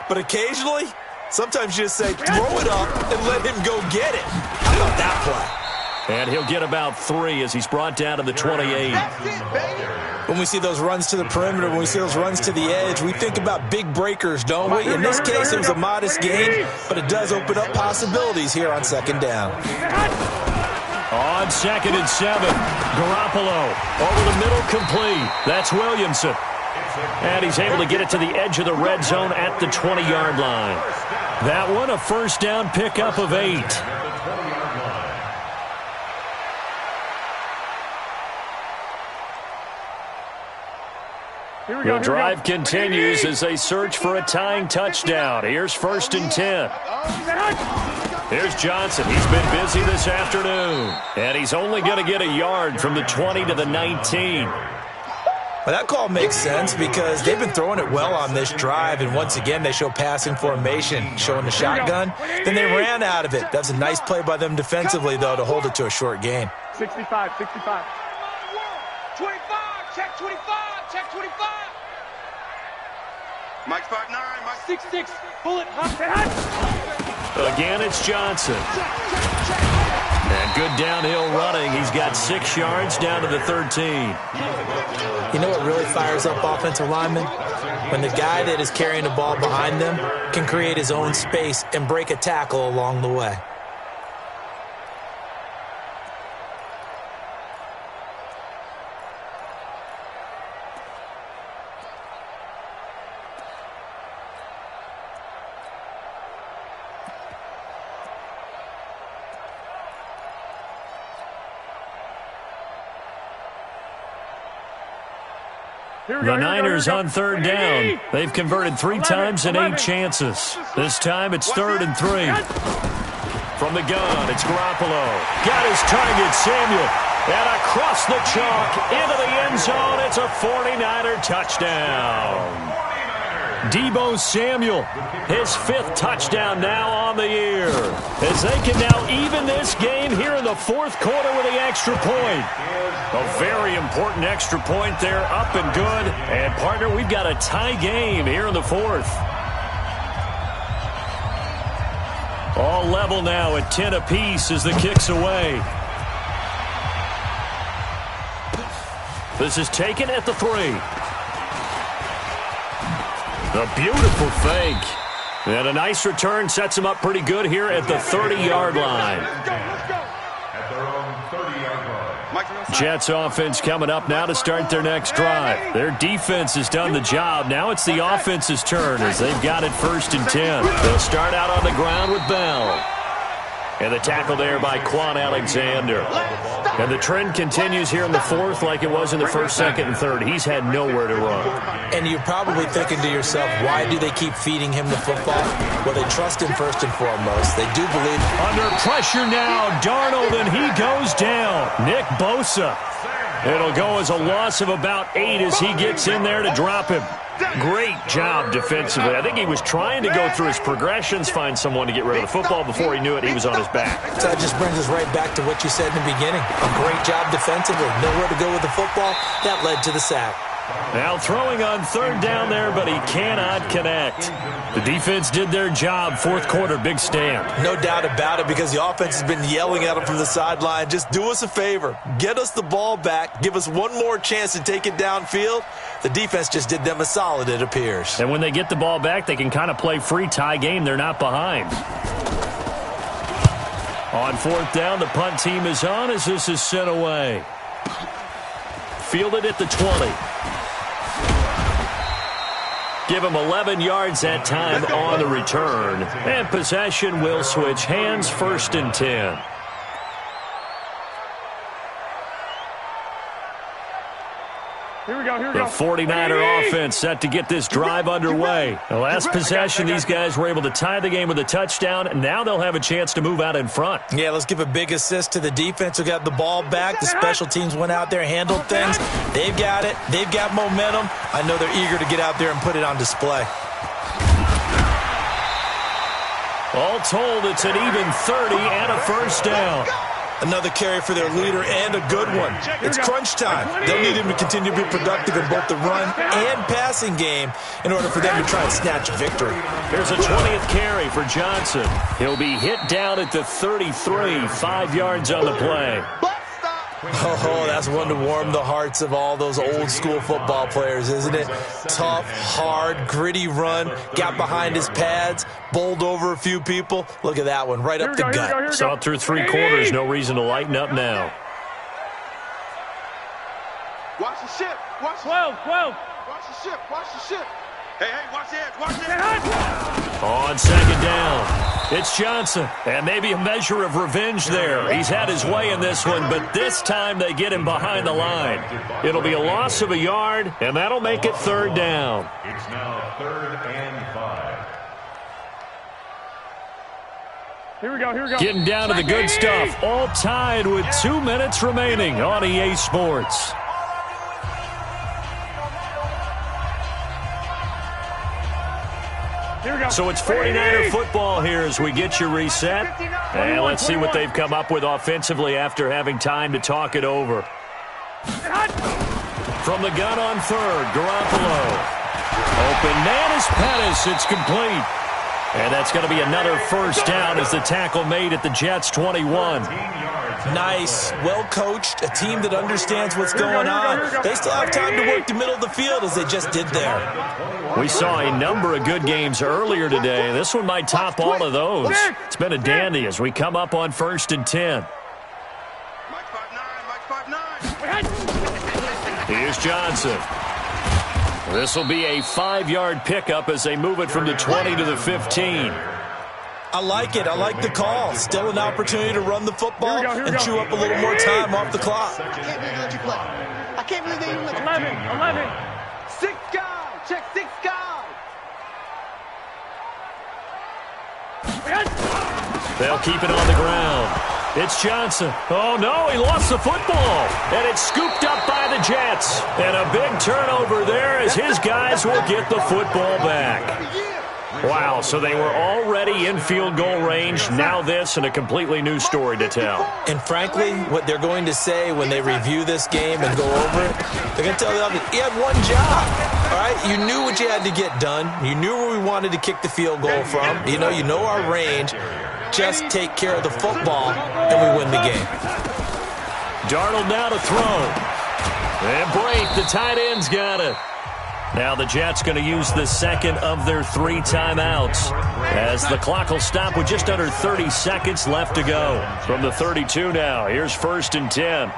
But occasionally, sometimes you just say, throw it up and let him go get it. How about that play? And he'll get about 3 as he's brought down to the 28. When we see those runs to the perimeter, when we see those runs to the edge, we think about big breakers, don't we? In this case, it was a modest gain, but it does open up possibilities here on 2nd down. On 2nd and 7, Garoppolo over the middle, complete. That's Williamson. And he's able to get it to the edge of the red zone at the 20-yard line. That one, a 1st down pickup of 8. The drive continues as they search for a tying touchdown. Here's 1st and 10. Here's Johnson. He's been busy this afternoon. And he's only going to get a yard from the 20 to the 19. Well, that call makes sense because they've been throwing it well on this drive, and once again they show passing formation, showing the shotgun. Then they ran out of it. That's a nice play by them defensively, though, to hold it to a short gain. 65. 25, check 25, check 25. Mike's 5'9", Mike 6'6", bullet, Again, it's Johnson. And good downhill running. He's got 6 yards down to the 13. You know what really fires up offensive linemen? When the guy that is carrying the ball behind them can create his own space and break a tackle along the way. The Niners on third down. They've converted 3 times in 8 chances. This time it's 3rd and 3. From the gun, it's Garoppolo. Got his target, Samuel. And across the chalk into the end zone. It's a 49er touchdown. Deebo Samuel, his 5th touchdown now on the year. As they can now even this game here in the 4th quarter with the extra point. A very important extra point there, up and good. And, partner, we've got a tie game here in the 4th. All level now at 10 apiece as the kick's away. This is taken at the 3. A beautiful fake. And a nice return sets him up pretty good here at the 30-yard line. At their own 30-yard line. Jets offense coming up now to start their next drive. Their defense has done the job. Now it's the offense's turn as they've got it 1st and 10. They'll start out on the ground with Bell. And the tackle there by Quan Alexander. And the trend continues here in the 4th like it was in the 1st, 2nd, and 3rd. He's had nowhere to run. And you're probably thinking to yourself, why do they keep feeding him the football? Well, they trust him first and foremost. They do believe. Under pressure now, Darnold, and he goes down. Nick Bosa. It'll go as a loss of about 8 as he gets in there to drop him. Great job defensively. I think he was trying to go through his progressions, find someone to get rid of the football. Before he knew it, he was on his back. So that just brings us right back to what you said in the beginning. A great job defensively. Nowhere to go with the football. That led to the sack. Now throwing on 3rd down there, but he cannot connect. The defense did their job. 4th quarter, big stand. No doubt about it, because the offense has been yelling at him from the sideline. Just do us a favor. Get us the ball back. Give us one more chance to take it downfield. The defense just did them a solid, it appears. And when they get the ball back, they can kind of play free tie game. They're not behind. On 4th down, the punt team is on as this is sent away. Fielded at the 20. Give him 11 yards that time on the return. And possession will switch hands, 1st and 10. Here we go. The 49er offense set to get this drive underway. The last possession, these guys were able to tie the game with a touchdown, and now they'll have a chance to move out in front. Yeah, let's give a big assist to the defense who got the ball back. The special teams went out there, handled things. They've got it. They've got momentum. I know they're eager to get out there and put it on display. All told, it's an even 30 and a 1st down. Another carry for their leader and a good one. It's crunch time. They'll need him to continue to be productive in both the run and passing game in order for them to try and snatch a victory. Here's a 20th carry for Johnson. He'll be hit down at the 33, 5 yards on the play. Oh, that's one to warm the hearts of all those old school football players, isn't it? Tough, hard, gritty run, got behind his pads, bowled over a few people. Look at that one, right up the gut. Saw it through 3 quarters, no reason to lighten up now. Watch the ship. Watch 12. Watch the ship. Watch the ship. Hey, watch the edge. Watch the edge. On 2nd down, it's Johnson. And maybe a measure of revenge there. He's had his way in this one, but this time they get him behind the line. It'll be a loss of a yard, and that'll make it 3rd down. It's now 3rd and 5. Here we go. Getting down to the good stuff. All tied with 2 minutes remaining on EA Sports. So it's 49er football here as we get you reset. And let's see what they've come up with offensively after having time to talk it over. From the gun on third, Garoppolo. Open man is Pettis. It's complete. And that's going to be another first down as the tackle made at the Jets' 21. Nice, well-coached, a team that understands what's going on. They still have time to work the middle of the field as they just did there. We saw a number of good games earlier today. This one might top all of those. It's been a dandy as we come up on 1st and 10. Here's Johnson. This will be a 5-yard pickup as they move it from the 20 to the 15. I like it. I like the call. Still an opportunity to run the football and chew up a little more time off the clock. I can't believe they let you play. I can't believe they even let you play. 11. 6 guys. Check 6 guys. They'll keep it on the ground. It's Johnson. Oh, no, he lost the football. And it's scooped up by the Jets. And a big turnover there as his guys will get the football back. Wow, so they were already in field goal range. Now this and a completely new story to tell. And frankly, what they're going to say when they review this game and go over it, they're going to tell them, you had one job, all right? You knew what you had to get done. You knew where we wanted to kick the field goal from. You know our range. Just take care of the football, and we win the game. Darnold now to throw. And break, the tight end's got it. Now the Jets going to use the second of their 3 timeouts as the clock will stop with just under 30 seconds left to go. From the 32 now, here's 1st and 10.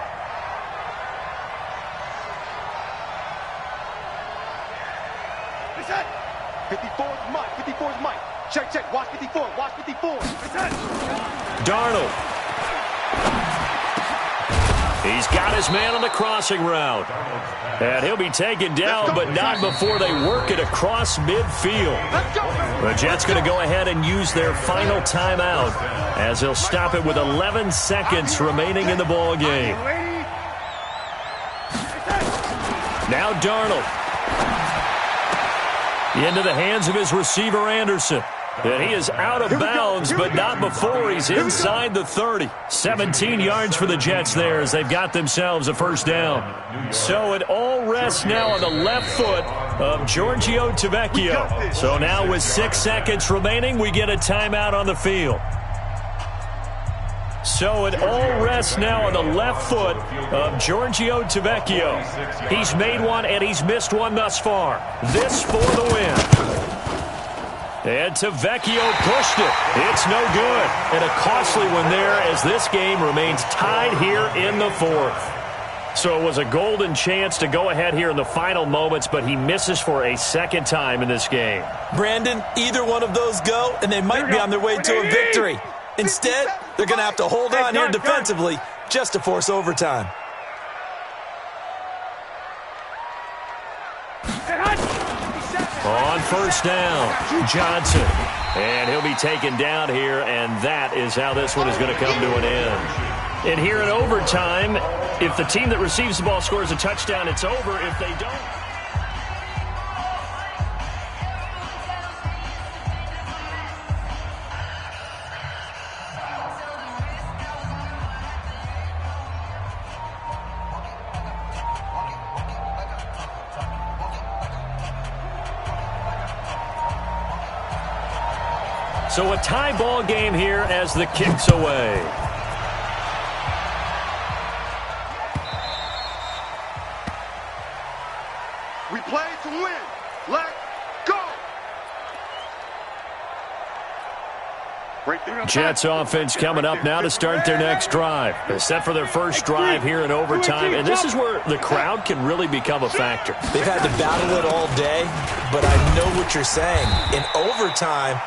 Reset. 54's Mike. 54's Mike. Check. Watch 54. Watch 54. Reset. Darnold. He's got his man on the crossing route. And he'll be taken down, but not before they work it across midfield. The Jets going to go ahead and use their final timeout as they'll stop it with 11 seconds remaining in the ball game. Now Darnold. Into the hands of his receiver, Anderson. And he is out of bounds, but not before he's inside the 30. 17 yards for the Jets there as they've got themselves a first down. So it all rests now on the left foot of Giorgio Tavecchio. So now with 6 seconds remaining, we get a timeout on the field. So it all rests now on the left foot of Giorgio Tavecchio. He's made one and he's missed one thus far. This for the win. And Tavecchio pushed it. It's no good. And a costly one there as this game remains tied here in the 4th. So it was a golden chance to go ahead here in the final moments, but he misses for a second time in this game. Brandon, either one of those go, and they might be on their way to a victory. Instead, they're going to have to hold on here defensively just to force overtime. On first down, Johnson. And he'll be taken down here, and that is how this one is going to come to an end. And here in overtime, if the team that receives the ball scores a touchdown, it's over. If they don't... So a tie ball game here as the kick's away. We play to win. Let's go. Jets offense coming up now to start their next drive. They're set for their first drive here in overtime, and this is where the crowd can really become a factor. They've had to battle it all day, but I know what you're saying. In overtime,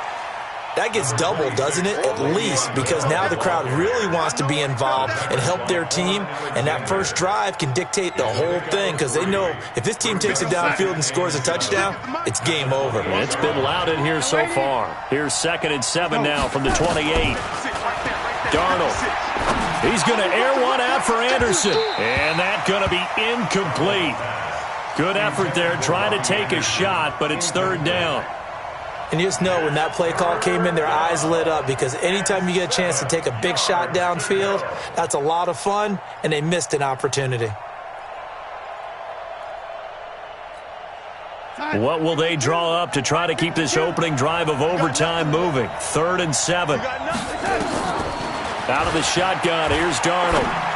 that gets doubled, doesn't it? At least, because now the crowd really wants to be involved and help their team, and that first drive can dictate the whole thing because they know if this team takes it downfield and scores a touchdown, it's game over. It's been loud in here so far. Here's 2nd and 7 now from the 28. Darnold. He's going to air one out for Anderson, and that's going to be incomplete. Good effort there trying to take a shot, but it's 3rd down. And you just know when that play call came in, their eyes lit up, because anytime you get a chance to take a big shot downfield, that's a lot of fun, and they missed an opportunity. What will they draw up to try to keep this opening drive of overtime moving? 3rd and 7. Out of the shotgun, here's Darnold.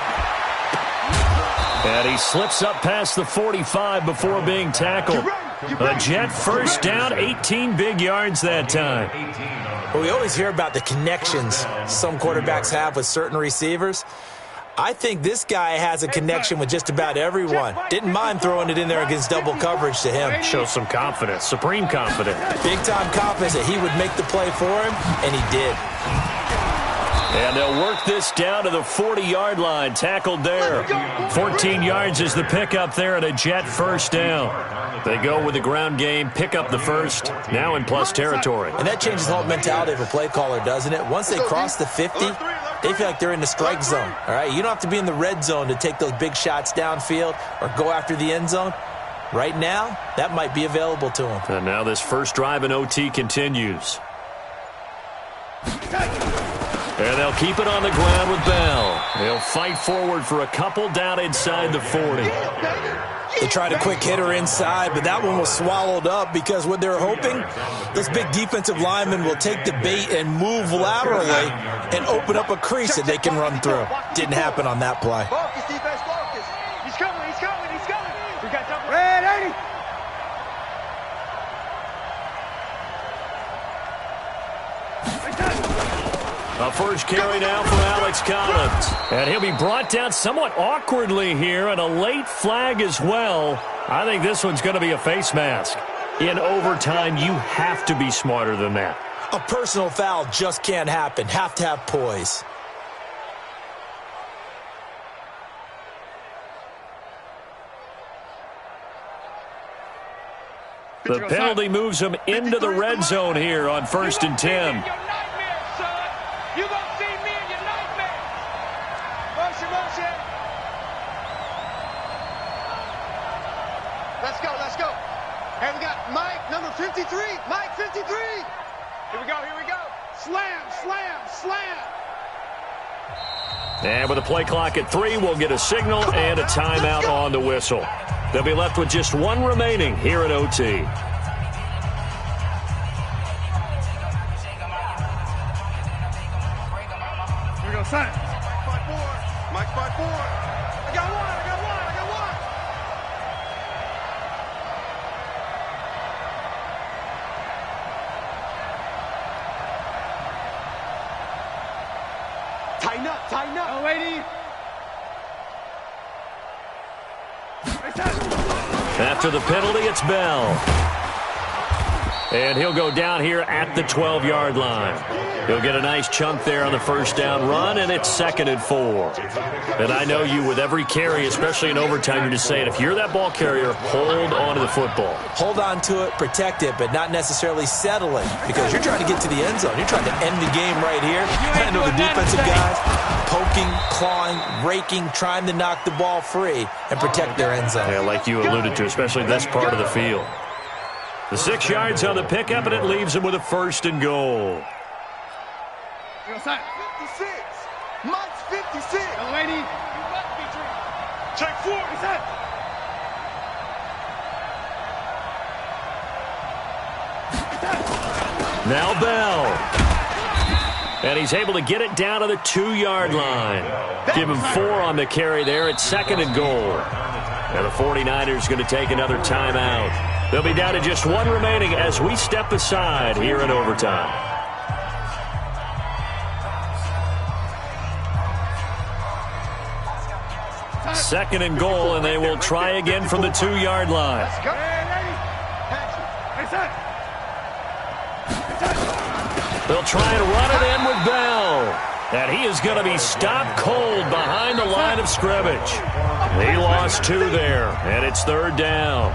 And he slips up past the 45 before being tackled. A Jet first down, 18 big yards that time. Well, we always hear about the connections some quarterbacks have with certain receivers. I think this guy has a connection with just about everyone. Didn't mind throwing it in there against double coverage to him. Shows some confidence, supreme confidence. Big-time confidence that he would make the play for him, and he did. And they'll work this down to the 40-yard line, tackled there. 14 yards is the pickup there, and a Jet first down. They go with the ground game, pick up the first, now in plus territory. And that changes the whole mentality of a play caller, doesn't it? Once they cross the 50, they feel like they're in the strike zone, all right? You don't have to be in the red zone to take those big shots downfield or go after the end zone. Right now, that might be available to them. And now this first drive in OT continues. And they'll keep it on the ground with Bell. They'll fight forward for a couple down inside the 40. They tried a quick hitter inside, but that one was swallowed up because what they're hoping, those big defensive linemen will take the bait and move laterally and open up a crease that they can run through. Didn't happen on that play. Focus, defense, focus. He's coming, he's coming, he's coming. We got double. Red 80. A first carry now for Alex Collins. And he'll be brought down somewhat awkwardly here, and a late flag as well. I think this one's going to be a face mask. In overtime, you have to be smarter than that. A personal foul just can't happen. Have to have poise. The penalty moves him into the red zone here on 1st and 10. You gonna see me in your nightmare. Motion, motion. Let's go, let's go. Hey, we got Mike, number 53. Mike, 53. Here we go, here we go. Slam, slam, slam. And with a play clock at 3, we'll get a signal and a timeout on the whistle. They'll be left with just one remaining here at OT. Son. Mike 5-4. I got one. Tighten up. Oh, lady. After the penalty, it's Bell. And he'll go down here at the 12-yard line. He'll get a nice chunk there on the first down run, and it's 2nd and 4. And I know you, with every carry, especially in overtime, you're just saying, if you're that ball carrier, hold on to the football. Hold on to it, protect it, but not necessarily settling, because you're trying to get to the end zone. You're trying to end the game right here. I know the defensive guys poking, clawing, raking, trying to knock the ball free and protect their end zone. Yeah, like you alluded to, especially this part of the field. The 6 yards on the pickup, and it leaves them with a 1st and goal. 56. Mike's 56. Young lady, you must be drinking. Check 4. What's that? Now Bell. And he's able to get it down to the 2-yard line. Give him 4 on the carry there. It's 2nd and goal. And the 49ers going to take another timeout. They'll be down to just one remaining as we step aside here in overtime. Second and goal, and they will try again from the 2-yard line. They'll try and run it in with Bell. And he is going to be stopped cold behind the line of scrimmage. He lost 2 there, and it's 3rd down.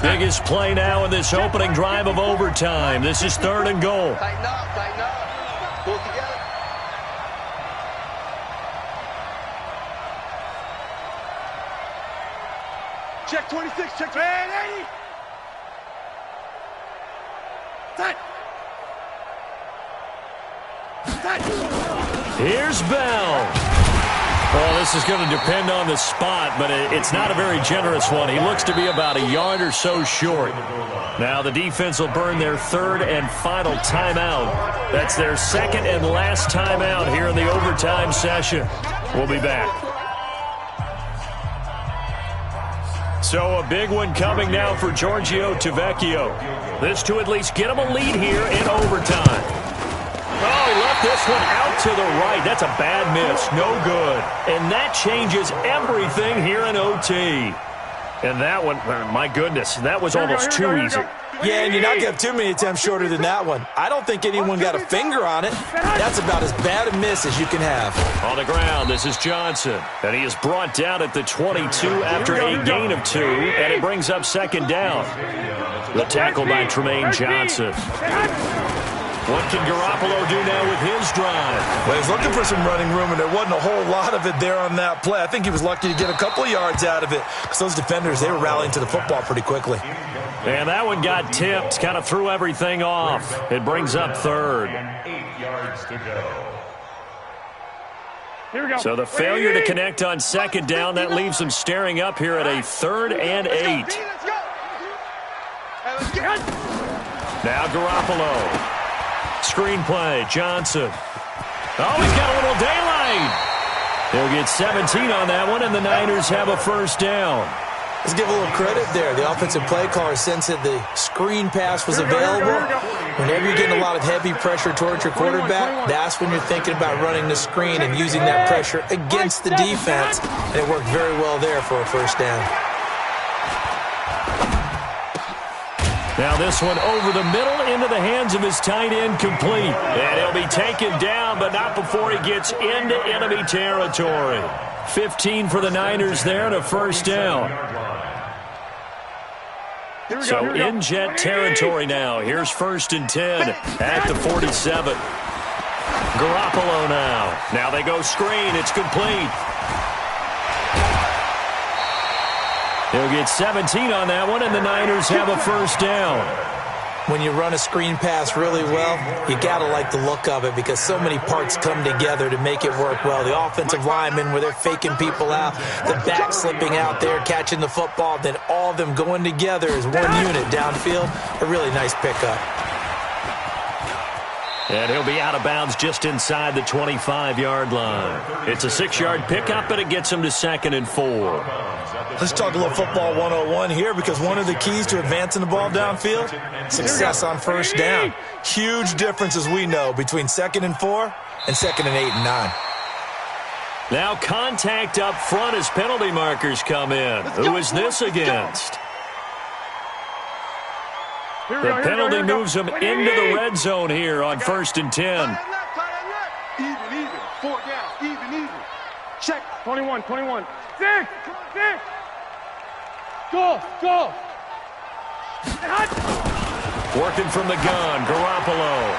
Biggest play now in this opening drive of overtime. This is 3rd and goal. Tighten up, tighten up. Pull together. Check 26, check 80. Set. Here's Bell. Well, this is going to depend on the spot, but it's not a very generous one. He looks to be about a yard or so short. Now the defense will burn their third and final timeout. That's their second and last timeout here in the overtime session. We'll be back. So a big one coming now for Giorgio Tavecchio. This to at least get him a lead here in overtime. Oh, he left this one out to the right. That's a bad miss. No good. And that changes everything here in OT. And that one, my goodness, that was almost too easy. Yeah, and you're not going to have too many attempts shorter than that one. I don't think anyone got a finger on it. That's about as bad a miss as you can have. On the ground, this is Johnson. And he is brought down at the 22 after a gain of 2. And it brings up second down. The tackle by Tremaine Johnson. What can Garoppolo do now with his drive? Well, he's looking for some running room, and there wasn't a whole lot of it there on that play. I think he was lucky to get a couple of yards out of it because those defenders, they were rallying to the football pretty quickly. And that one got tipped, kind of threw everything off. It brings up third. 8 yards to go. Here we go. So the failure to connect on second down, that leaves them staring up here at a 3rd and 8. Now Garoppolo. Screen play, Johnson. Oh, he's got a little daylight. He'll get 17 on that one, and the Niners have a first down. Let's give a little credit there. The offensive play caller sensed that the screen pass was available. Whenever you're getting a lot of heavy pressure towards your quarterback, that's when you're thinking about running the screen and using that pressure against the defense. And it worked very well there for a first down. Now this one over the middle into the hands of his tight end, complete. And he'll be taken down, but not before he gets into enemy territory. 15 for the Niners there and a first down. So in jet territory now. Here's 1st and 10 at the 47. Garoppolo now. Now they go screen. It's complete. He'll get 17 on that one, and the Niners have a first down. When you run a screen pass really well, you got to like the look of it because so many parts come together to make it work well. The offensive linemen, where they're faking people out, the back slipping out there, catching the football, then all of them going together as one unit downfield. A really nice pickup. And he'll be out of bounds just inside the 25-yard line. It's a 6-yard pickup, but it gets him to 2nd and 4. Let's talk a little football 101 here because one of the keys to advancing the ball downfield, success on first down. Huge difference, as we know, between 2nd and 4 and 2nd and 8 and 9. Now contact up front as penalty markers come in. Who is this against? The penalty moves him into the red zone here on 1st and 10. Even. 4 down. Even. Check. 21. 6. Go. Working from the gun, Garoppolo.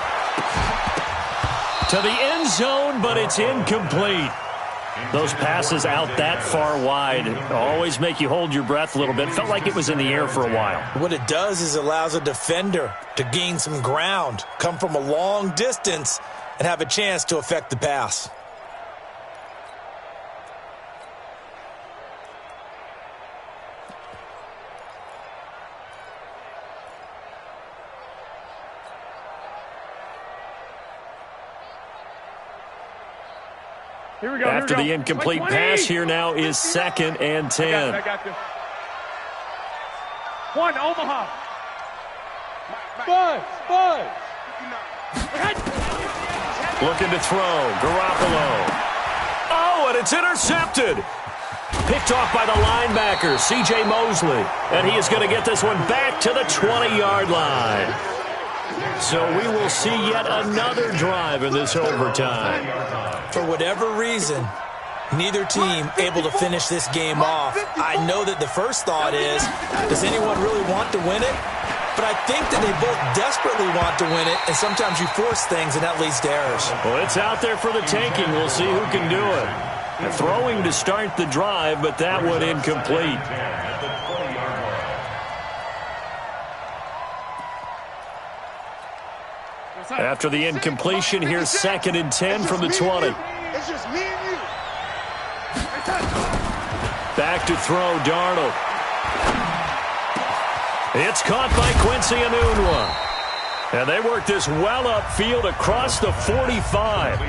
To the end zone, but it's incomplete. Those passes out that far wide always make you hold your breath a little bit. Felt like it was in the air for a while. What it does is allows a defender to gain some ground, come from a long distance, and have a chance to affect the pass. Here we go. After the incomplete pass, here now is 2nd and 10. I got this. 1, Omaha. Buzz. Looking to throw. Garoppolo. Oh, and it's intercepted. Picked off by the linebacker, C.J. Mosley. And he is going to get this one back to the 20-yard line. So we will see yet another drive in this overtime. For whatever reason, neither team able to finish this game off. I know that the first thought is, does anyone really want to win it? But I think that they both desperately want to win it, and sometimes you force things, and that leads to errors. Well, it's out there for the taking. We'll see who can do it. Throwing to start the drive, but that one incomplete. After the incompletion, here's 2nd and 10 from the 20. It's just me and you. Back to throw, Darnold. It's caught by Quincy Enunwa. And they work this well upfield across the 45.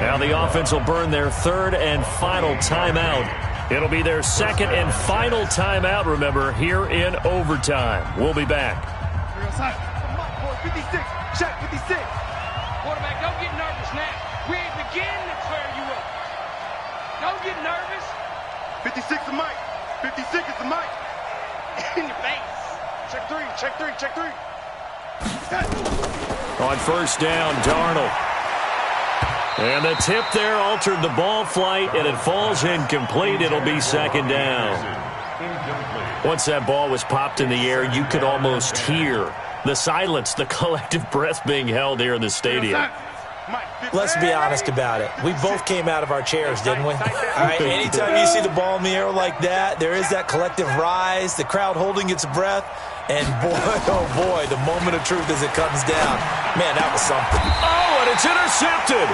Now the offense will burn their 3rd and final timeout. It'll be their 2nd and final timeout, remember, here in overtime. We'll be back. 56. Check 56. Quarterback, don't get nervous now. We ain't beginning to clear you up. Don't get nervous. 56 is Mike. 56 is the Mike. In your face. Check 3. Check 3. Check 3. On 1st down, Darnold. And the tip there altered the ball flight, and it falls incomplete. It'll be 2nd down. Once that ball was popped in the air, you could almost hear the silence, the collective breath being held here in the stadium. Let's be honest about it. We both came out of our chairs, didn't we? All right, anytime you see the ball in the air like that, there is that collective rise, the crowd holding its breath, and boy, oh boy, the moment of truth as it comes down. Man, that was something. Oh, and it's intercepted.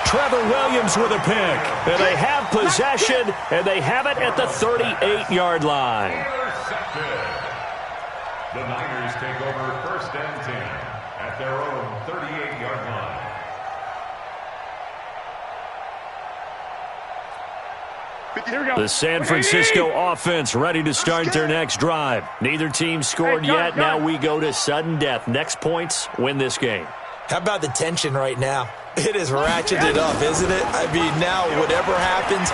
Trevor Williams with a pick. And they have possession, and they have it at the 38-yard line. Intercepted. The Niners take over 1st and 10 at their own 38-yard line. The San Francisco offense ready to start their next drive. Neither team scored yet. Now we go to sudden death. Next points win this game. How about the tension right now? It is ratcheted up, isn't it? I mean, now whatever happens,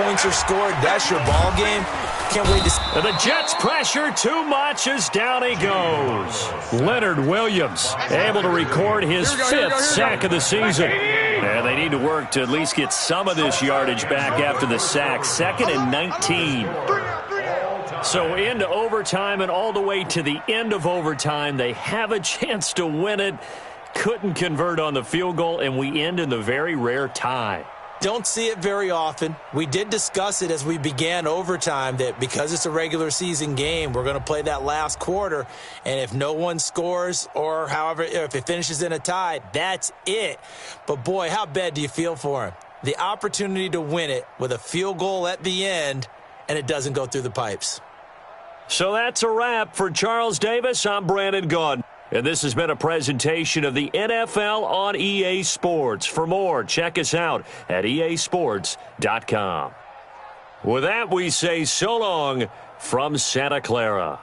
points are scored. That's your ball game. Can't wait to see. And the Jets pressure too much as down he goes. Leonard Williams able to record his 5th sack of the season. And they need to work to at least get some of this yardage back after the sack. 2nd and 19. So into overtime and all the way to the end of overtime, they have a chance to win it. Couldn't convert on the field goal, and we end in the very rare tie. Don't see it very often. We did discuss it as we began overtime that because it's a regular season game, we're going to play that last quarter. And if no one scores or however, if it finishes in a tie, that's it. But boy, how bad do you feel for him? The opportunity to win it with a field goal at the end, and it doesn't go through the pipes. So that's a wrap for Charles Davis. I'm Brandon Gaudin. And this has been a presentation of the NFL on EA Sports. For more, check us out at easports.com. With that, we say so long from Santa Clara.